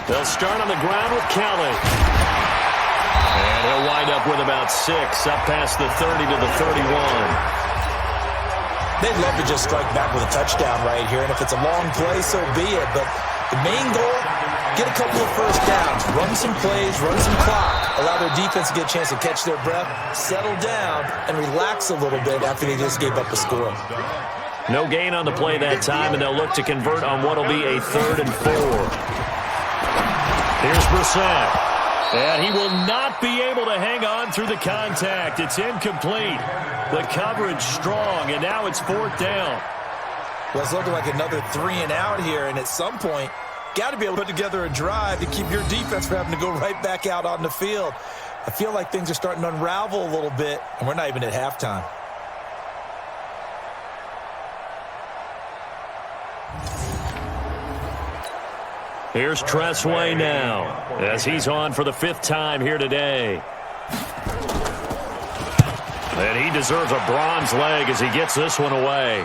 They'll start on the ground with Kelly. And he'll wind up with about 6, up past the 30 to the 31. They'd love to just strike back with a touchdown right here, and if it's a long play, so be it. But the main goal, get a couple of first downs, run some plays, run some clock, allow their defense to get a chance to catch their breath, settle down, and relax a little bit after they just gave up a score. No gain on the play that time, and they'll look to convert on what will be a 3rd and 4. Here's Brissett. And he will not be able to hang on through the contact. It's incomplete. The coverage strong, and now it's 4th down. Well, it's looking like another 3 and out here, and at some point, got to be able to put together a drive to keep your defense from having to go right back out on the field. I feel like things are starting to unravel a little bit, and we're not even at halftime. Here's Tressway now, as he's on for the 5th time here today. And he deserves a bronze leg as he gets this one away.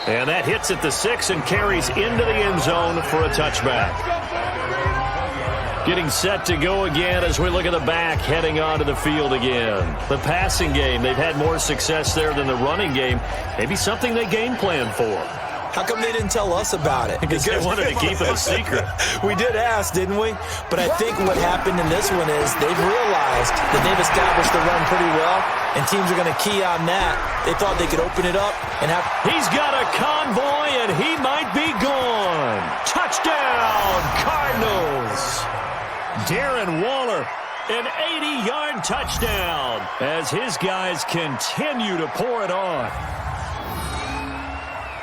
And that hits at the 6 and carries into the end zone for a touchback. Getting set to go again as we look at the back heading onto the field again. The passing game, they've had more success there than the running game. Maybe something they game plan for. How come they didn't tell us about it? Because they wanted to keep it a secret. We did ask, didn't we? But I think what happened in this one is they've realized that they've established the run pretty well, and teams are going to key on that. They thought they could open it up and have... He's got a convoy, and he might be gone. Touchdown, Cardinals. Darren Waller, an 80-yard touchdown as his guys continue to pour it on.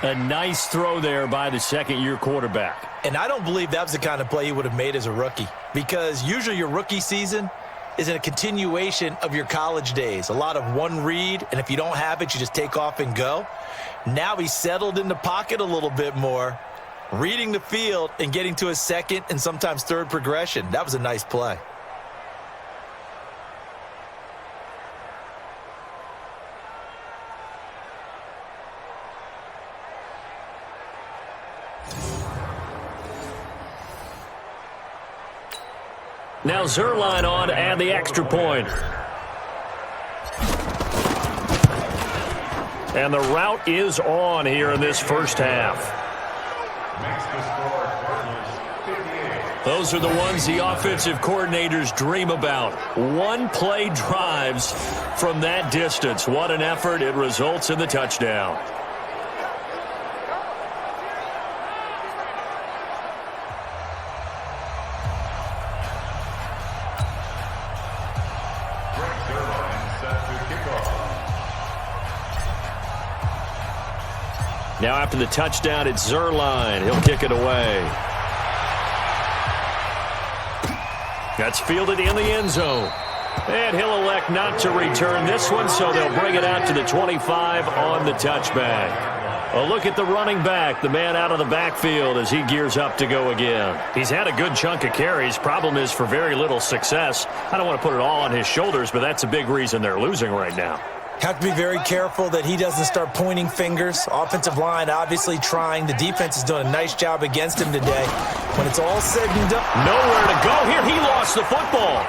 A nice throw there by the second-year quarterback. And I don't believe that was the kind of play he would have made as a rookie, because usually your rookie season is a continuation of your college days. A lot of one read, and if you don't have it, you just take off and go. Now he's settled in the pocket a little bit more, reading the field and getting to his second and sometimes third progression. That was a nice play. Now Zerline on to add the extra point. And the route is on here in this first half. Makes the score Cardinals 58. Those are the ones the offensive coordinators dream about. One-play drives from that distance. What an effort. It results in the touchdown. Now after the touchdown, it's Zerline. He'll kick it away. That's fielded in the end zone. And he'll elect not to return this one, so they'll bring it out to the 25 on the touchback. A look at the running back, the man out of the backfield as he gears up to go again. He's had a good chunk of carries. Problem is for very little success. I don't want to put it all on his shoulders, but that's a big reason they're losing right now. Have to be very careful that he doesn't start pointing fingers. Offensive line obviously trying. The defense is doing a nice job against him today. When it's all said and done. Nowhere to go here. He lost the football.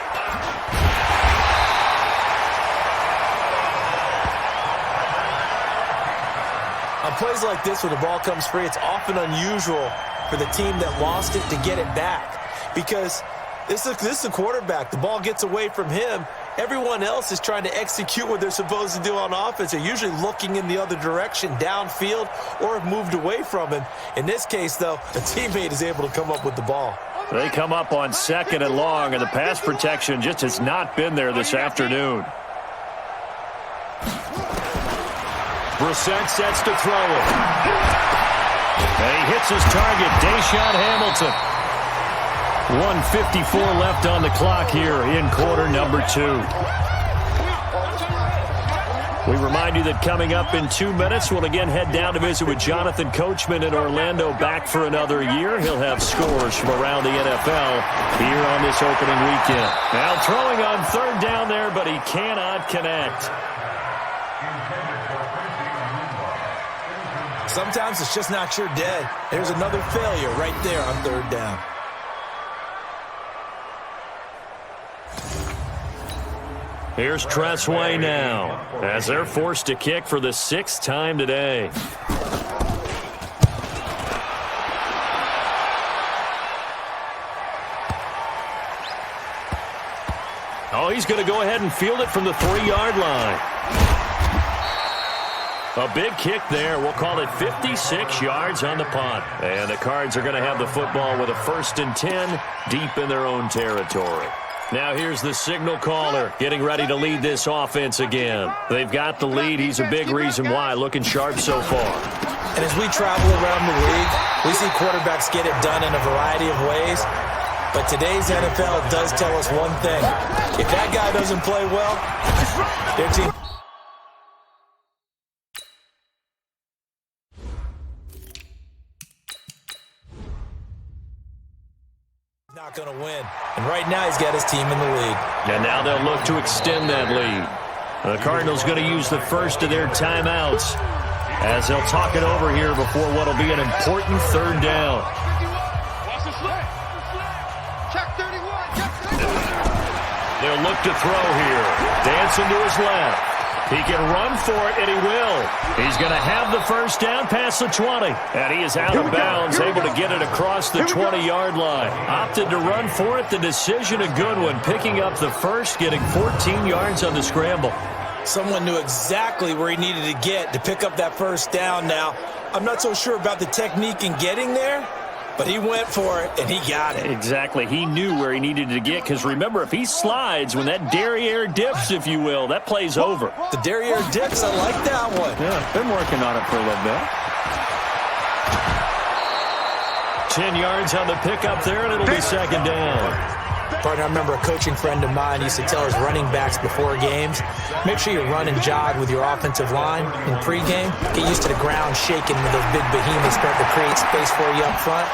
On plays like this where the ball comes free, it's often unusual for the team that lost it to get it back. Because this is a quarterback. The ball gets away from him. Everyone else is trying to execute what they're supposed to do on offense. They're usually looking in the other direction, downfield, or have moved away from him. In this case, though, a teammate is able to come up with the ball. They come up on 2nd and long, and the pass protection just has not been there this afternoon. Brissett sets to throw it. And he hits his target, Deshaun Hamilton. 1:54 left on the clock here in quarter number 2. We remind you that coming up in 2 minutes, we'll again head down to visit with Jonathan Coachman in Orlando, back for another year. He'll have scores from around the NFL here on this opening weekend. Now throwing on third down there, but he cannot connect. Sometimes it's just not your day. There's another failure right there on third down. Here's Tressway now, as they're forced to kick for the 6th time today. Oh, he's going to go ahead and field it from the 3-yard line. A big kick there. We'll call it 56 yards on the punt. And the Cards are going to have the football with a 1st and 10 deep in their own territory. Now here's the signal caller getting ready to lead this offense again. They've got the lead. He's a big reason why. Looking sharp so far. And as we travel around the league, we see quarterbacks get it done in a variety of ways. But today's NFL does tell us one thing. If that guy doesn't play well, their team... not going to win. And right now he's got his team in the lead. And now they'll look to extend that lead. The Cardinals going to use the first of their timeouts as they'll talk it over here before what will be an important third down. They'll look to throw here. Dancing to his left. He can run for it, and he will. He's going to have the first down past the 20. And he is out of bounds, able to get it across the 20-yard line. Opted to run for it. The decision a good one. Picking up the first, getting 14 yards on the scramble. Someone knew exactly where he needed to get to pick up that first down now. I'm not so sure about the technique in getting there, but he went for it, and he got it. Exactly. He knew where he needed to get, because remember, if he slides, when that derriere dips, if you will, that play's over. The derriere dips, I like that one. Yeah, been working on it for a little bit. 10 yards on the pickup there, and it'll be second down. Partner, I remember a coaching friend of mine used to tell his running backs before games, make sure you run and jog with your offensive line in pregame. Get used to the ground shaking when those big behemoths start to create space for you up front.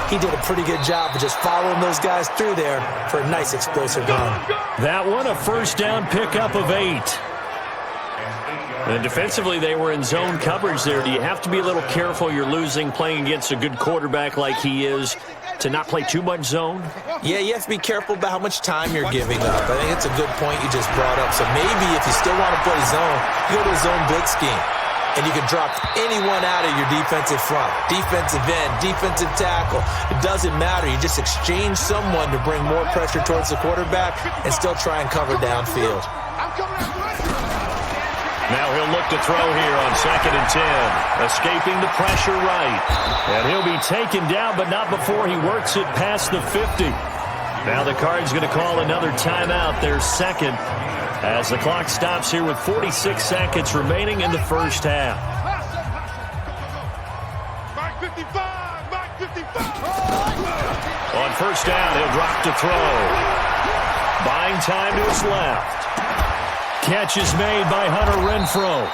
He did a pretty good job of just following those guys through there for a nice explosive run. That one, a first down pickup of 8. And defensively, they were in zone coverage there. Do you have to be a little careful? You're losing, playing against a good quarterback like he is, to not play too much zone? Yeah, you have to be careful about how much time you're giving up. I think it's a good point you just brought up. So maybe if you still want to play zone, you go to a zone blitz scheme. And you can drop anyone out of your defensive front. Defensive end, defensive tackle. It doesn't matter. You just exchange someone to bring more pressure towards the quarterback and still try and cover downfield. Now he'll look to throw here on 2nd and 10. Escaping the pressure right. And he'll be taken down, but not before he works it past the 50. Now the Cards going to call another timeout, their second, as the clock stops here with 46 seconds remaining in the first half. On first down, he'll drop to throw. Buying time to his left. Catch is made by Hunter Renfrow.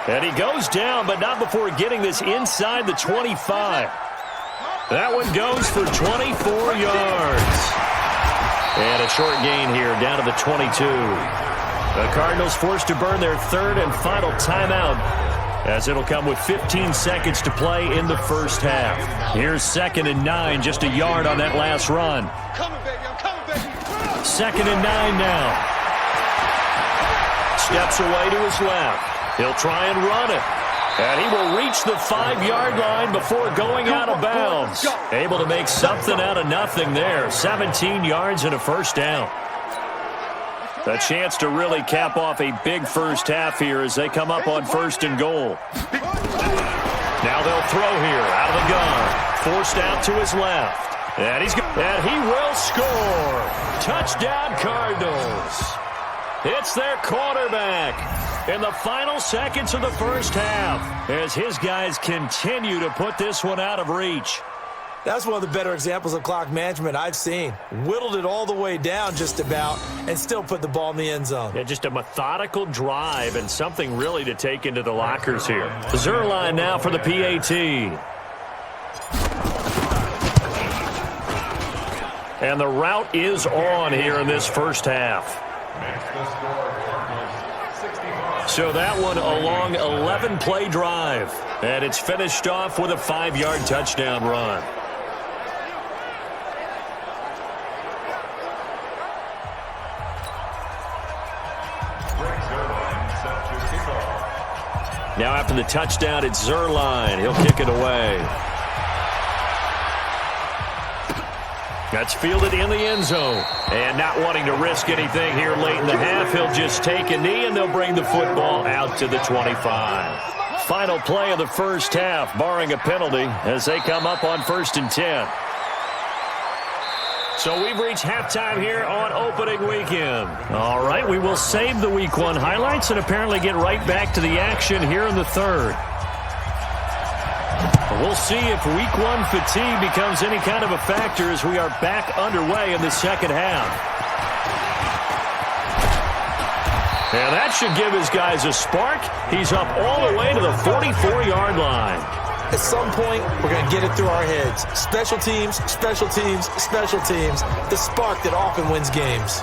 And he goes down, but not before getting this inside the 25. That one goes for 24 yards. And a short gain here, down to the 22. The Cardinals forced to burn their third and final timeout, as it'll come with 15 seconds to play in the first half. Here's 2nd and 9, just a yard on that last run. 2nd and 9 now. Steps away to his left. He'll try and run it. And he will reach the 5-yard line before going out of bounds. Able to make something out of nothing there. 17 yards and a first down. A chance to really cap off a big first half here as they come up on 1st and goal. Now they'll throw here out of the gun. Forced out to his left. And he will score. Touchdown, Cardinals. It's their quarterback in the final seconds of the first half as his guys continue to put this one out of reach. That's one of the better examples of clock management I've seen. Whittled it all the way down just about and still put the ball in the end zone. Yeah, just a methodical drive and something really to take into the lockers here. Zerline now for the PAT. And the route is on here in this first half. So that one a long 11-play drive. And it's finished off with a 5-yard touchdown run. Now after the touchdown, it's Zerline. He'll kick it away. That's fielded in the end zone. And not wanting to risk anything here late in the half, he'll just take a knee and they'll bring the football out to the 25. Final play of the first half, barring a penalty, as they come up on 1st and 10. So we've reached halftime here on opening weekend. All right, we will save the Week 1 highlights and apparently get right back to the action here in the third. We'll see if Week 1 fatigue becomes any kind of a factor as we are back underway in the second half. And that should give his guys a spark. He's up all the way to the 44-yard line. At some point, we're going to get it through our heads. Special teams, special teams, special teams. The spark that often wins games.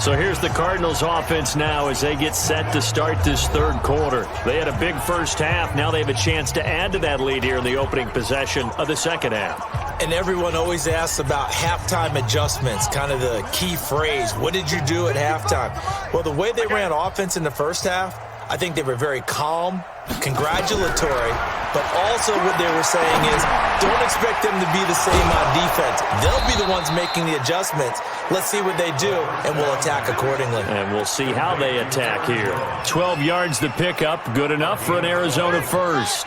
So here's the Cardinals offense now as they get set to start this third quarter. They had a big first half. Now they have a chance to add to that lead here in the opening possession of the second half. And everyone always asks about halftime adjustments, kind of the key phrase. What did you do at halftime? Well, the way they ran offense in the first half, I think they were very calm, congratulatory, but also what they were saying is don't expect them to be the same on defense. They'll be the ones making the adjustments. Let's see what they do, and we'll attack accordingly. And we'll see how they attack here. 12 yards to pick up, good enough for an Arizona first.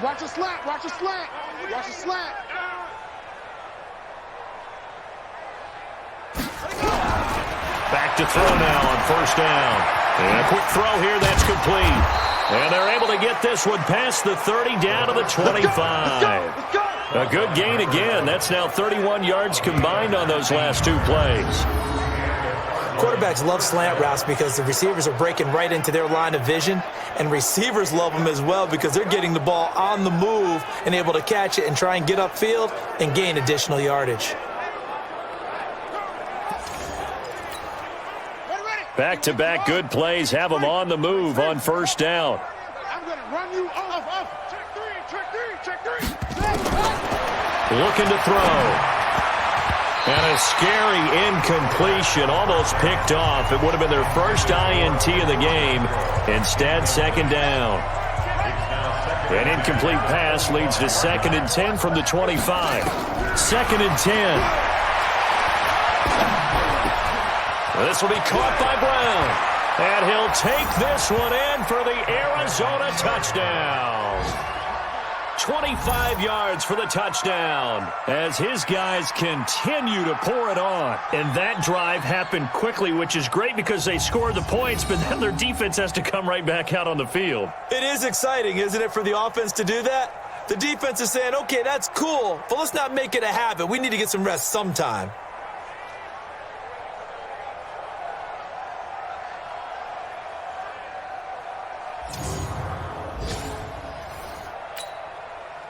Watch a slant, watch a slant, watch a slant. Back to throw now on 1st down. And a quick throw here, that's complete. And they're able to get this one past the 30 down to the 25. Let's go. A good gain again. That's now 31 yards combined on those last 2 plays. Quarterbacks love slant routes because the receivers are breaking right into their line of vision, and receivers love them as well because they're getting the ball on the move and able to catch it and try and get upfield and gain additional yardage. Back-to-back good plays have them on the move on 1st down. I'm going to run you off. Check three. Looking to throw. And a scary incompletion, almost picked off. It would have been their first INT of the game. Instead, 2nd down. An incomplete pass leads to 2nd and 10 from the 25. 2nd and 10. This will be caught by Brown. And he'll take this one in for the Arizona touchdown. 25 yards for the touchdown as his guys continue to pour it on. And that drive happened quickly, which is great because they scored the points, but then their defense has to come right back out on the field. It is exciting, isn't it, for the offense to do that? The defense is saying, okay, that's cool, but let's not make it a habit. We need to get some rest sometime.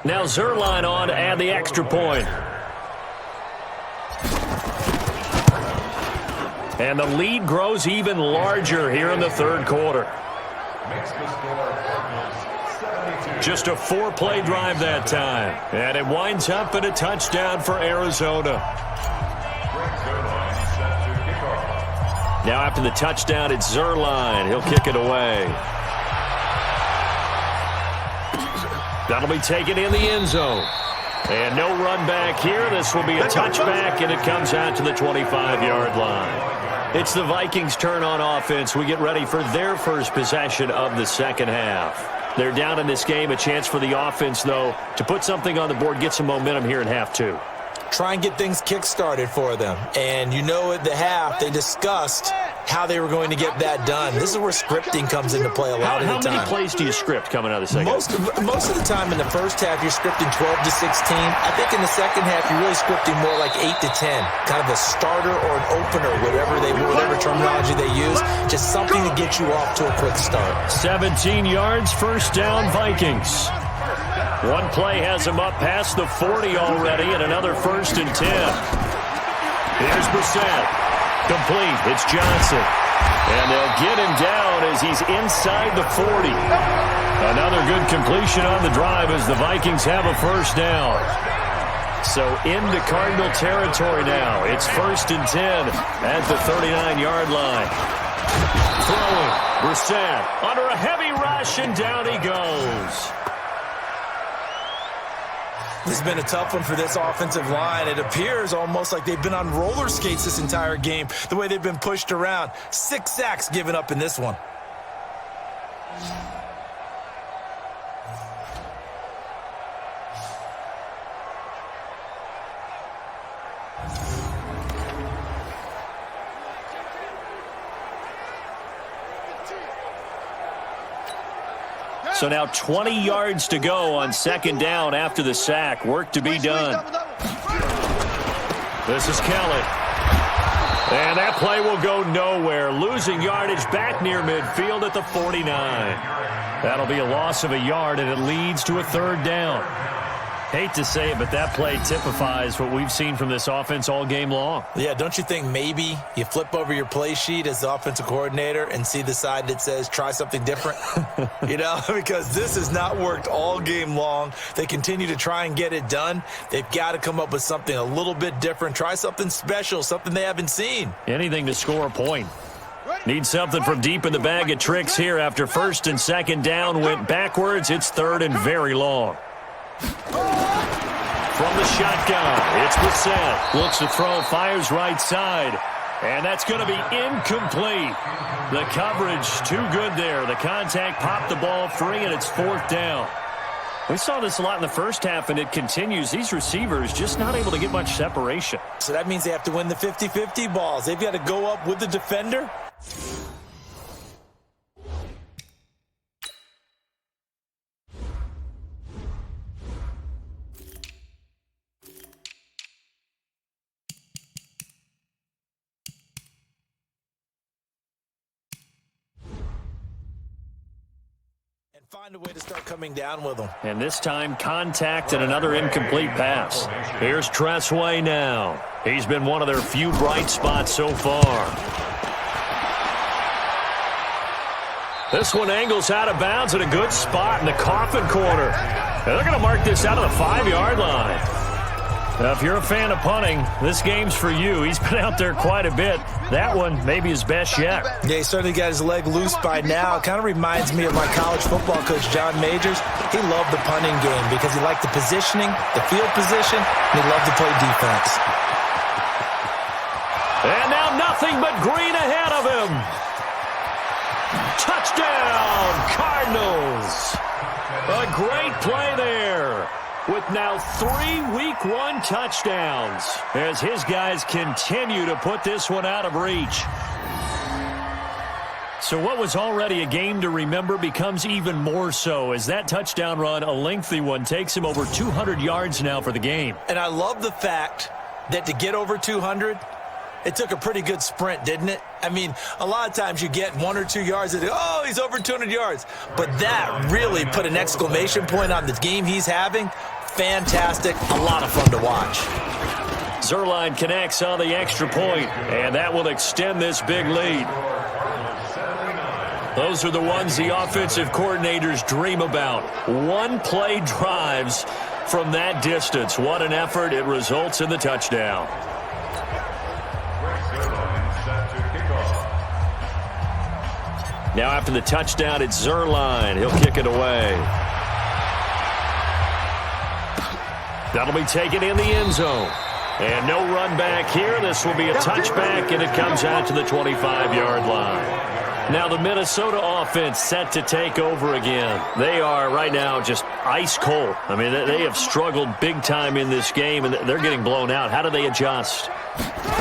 Now Zerline on to add the extra point. And the lead grows even larger here in the third quarter. Just a 4-play drive that time. And it winds up in a touchdown for Arizona. Now after the touchdown, it's Zerline. He'll kick it away. That'll be taken in the end zone. And no run back here. This will be a touchback, and it comes out to the 25-yard line. It's the Vikings' turn on offense. We get ready for their first possession of the second half. They're down in this game. A chance for the offense, though, to put something on the board, get some momentum here in half 2. Try and get things kick-started for them. And you know at the half, they discussed how they were going to get that done. This is where scripting comes into play a lot of the time. How many plays do you script coming out of the second? Most of the time in the first half, you're scripting 12 to 16. I think in the second half, you're really scripting more like 8 to 10. Kind of a starter or an opener, whatever terminology they use. Just something to get you off to a quick start. 17 yards, first down, Vikings. One play has him up past the 40 already, and another 1st and 10. Here's Brissett. Complete. It's Johnson. And they'll get him down as he's inside the 40. Another good completion on the drive as the Vikings have a first down. So into Cardinal territory now. It's 1st and 10 at the 39-yard line. Throwing. Brissett under a heavy rush, and down he goes. This has been a tough one for this offensive line. It appears almost like they've been on roller skates this entire game, the way they've been pushed around. 6 sacks given up in this one. So now 20 yards to go on 2nd down after the sack. Work to be done. This is Kelly. And that play will go nowhere. Losing yardage back near midfield at the 49. That'll be a loss of a yard, and it leads to a 3rd down. Hate to say it, but that play typifies what we've seen from this offense all game long. Yeah, don't you think maybe you flip over your play sheet as the offensive coordinator and see the side that says try something different? Because this has not worked all game long. They continue to try and get it done. They've got to come up with something a little bit different. Try something special, something they haven't seen. Anything to score a point. Need something from deep in the bag of tricks here after 1st and 2nd down went backwards. It's 3rd and very long. From the shotgun, it's Brissett. Looks to throw, fires right side. And that's going to be incomplete. The coverage too good there. The contact popped the ball free, and it's 4th down. We saw this a lot in the first half, and it continues. These receivers just not able to get much separation. So that means they have to win the 50-50 balls. They've got to go up with the defender. Find a way to start coming down with them. And this time, contact and another incomplete pass. Here's Tressway now. He's been one of their few bright spots so far. This one angles out of bounds at a good spot in the coffin corner. And they're going to mark this out of the 5-yard line. Now, if you're a fan of punting, this game's for you. He's been out there quite a bit. That one maybe his best yet. Yeah, he certainly got his leg loose by now. Kind of reminds me of my college football coach, John Majors. He loved the punting game because he liked the positioning, the field position, and he loved to play defense. And now nothing but green ahead of him. Touchdown, Cardinals. A great play there. With now 3 Week 1 touchdowns as his guys continue to put this one out of reach. So what was already a game to remember becomes even more so as that touchdown run, a lengthy one, takes him over 200 yards now for the game. And I love the fact that to get over 200, it took a pretty good sprint, didn't it? I mean, a lot of times you get 1 or 2 yards and oh, he's over 200 yards. But that really put an exclamation point on the game he's having. Fantastic. A lot of fun to watch. Zuerlein connects on the extra point, and that will extend this big lead. Those are the ones the offensive coordinators dream about. One-play drives from that distance. What an effort. It results in the touchdown. Now after the touchdown, it's Zuerlein. He'll kick it away. That'll be taken in the end zone. And no run back here. This will be a touchback, and it comes out to the 25-yard line. Now the Minnesota offense set to take over again. They are right now just ice cold. I mean, they have struggled big time in this game, and they're getting blown out. How do they adjust?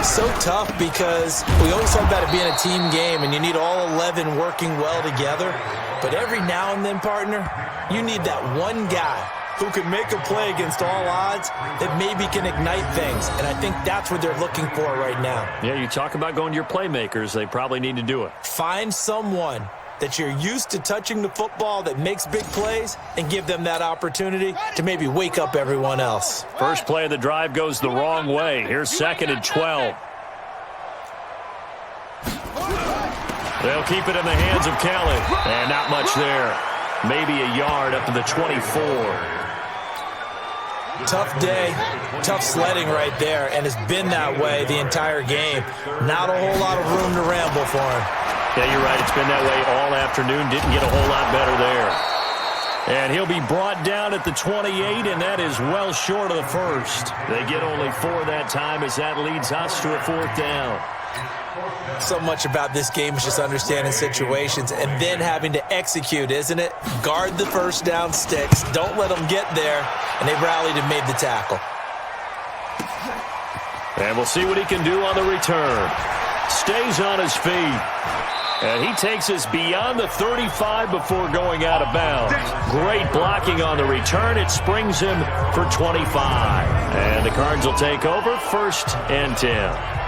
So tough because we always talk about it being a team game, and you need all 11 working well together. But every now and then, partner, you need that one guy who can make a play against all odds that maybe can ignite things. And I think that's what they're looking for right now. Yeah, you talk about going to your playmakers. They probably need to do it. Find someone that you're used to touching the football that makes big plays and give them that opportunity to maybe wake up everyone else. First play of the drive goes the wrong way. Here's 2nd and 12. They'll keep it in the hands of Kelly. And not much there. Maybe a yard up to the 24. Tough day, tough sledding right there, and it's been that way the entire game. Not a whole lot of room to ramble for him. Yeah, you're right. It's been that way all afternoon. Didn't get a whole lot better there. And he'll be brought down at the 28, and that is well short of the first. They get only 4 that time as that leads us to a 4th down. So much about this game is just understanding situations and then having to execute, isn't it? Guard the first down sticks. Don't let them get there. And they rallied and made the tackle. And we'll see what he can do on the return. Stays on his feet. And he takes us beyond the 35 before going out of bounds. Great blocking on the return. It springs him for 25. And the Cards will take over 1st and 10.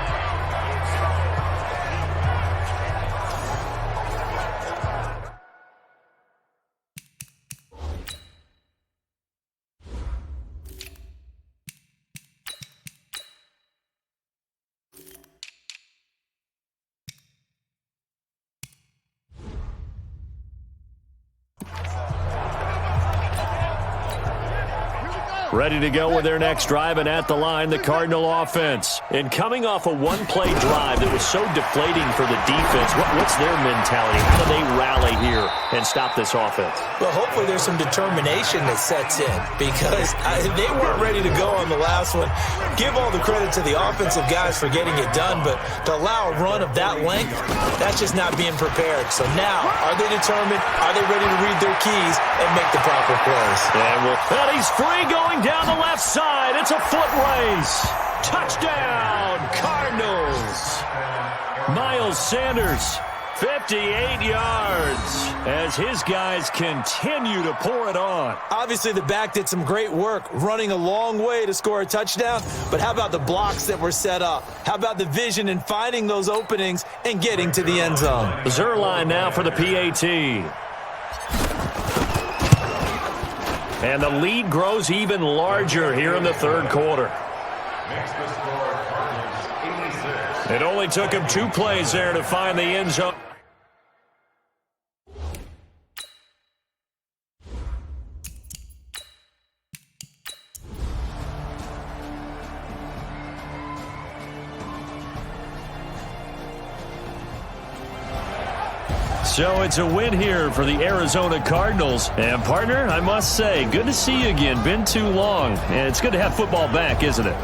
Ready to go with their next drive, and at the line, the Cardinal offense. And coming off a one-play drive that was so deflating for the defense, what's their mentality? How do they rally here and stop this offense? Well, hopefully there's some determination that sets in because they weren't ready to go on the last one. Give all the credit to the offensive guys for getting it done, but to allow a run of that length, that's just not being prepared. So now, are they determined? Are they ready to read their keys and make the proper plays? And he's free going down the left side. It's a foot race. Touchdown, Cardinals. Miles Sanders, 58 yards as his guys continue to pour it on. Obviously, the back did some great work running a long way to score a touchdown, but how about the blocks that were set up? How about the vision and finding those openings and getting to the end zone? Zerline now for the PAT. And the lead grows even larger here in the 3rd quarter. Next to score, Cardinals 86. It only took him 2 plays there to find the end zone. So it's a win here for the Arizona Cardinals. And, partner, I must say, good to see you again. Been too long. And it's good to have football back, isn't it?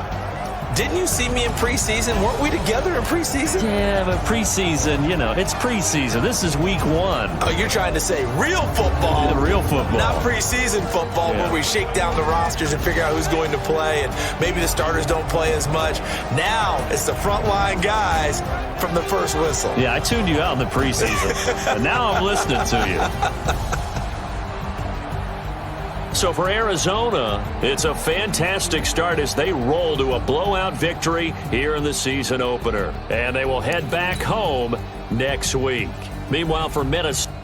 Didn't you see me in preseason? Weren't we together in preseason? Yeah, but preseason, you know, it's preseason. This is week 1. Oh, you're trying to say real football. Yeah, real football. Not preseason football where we shake down the rosters and figure out who's going to play, and maybe the starters don't play as much. Now it's the frontline guys from the first whistle. Yeah, I tuned you out in the preseason. And now I'm listening to you. So for Arizona, it's a fantastic start as they roll to a blowout victory here in the season opener. And they will head back home next week. Meanwhile, for Minnesota,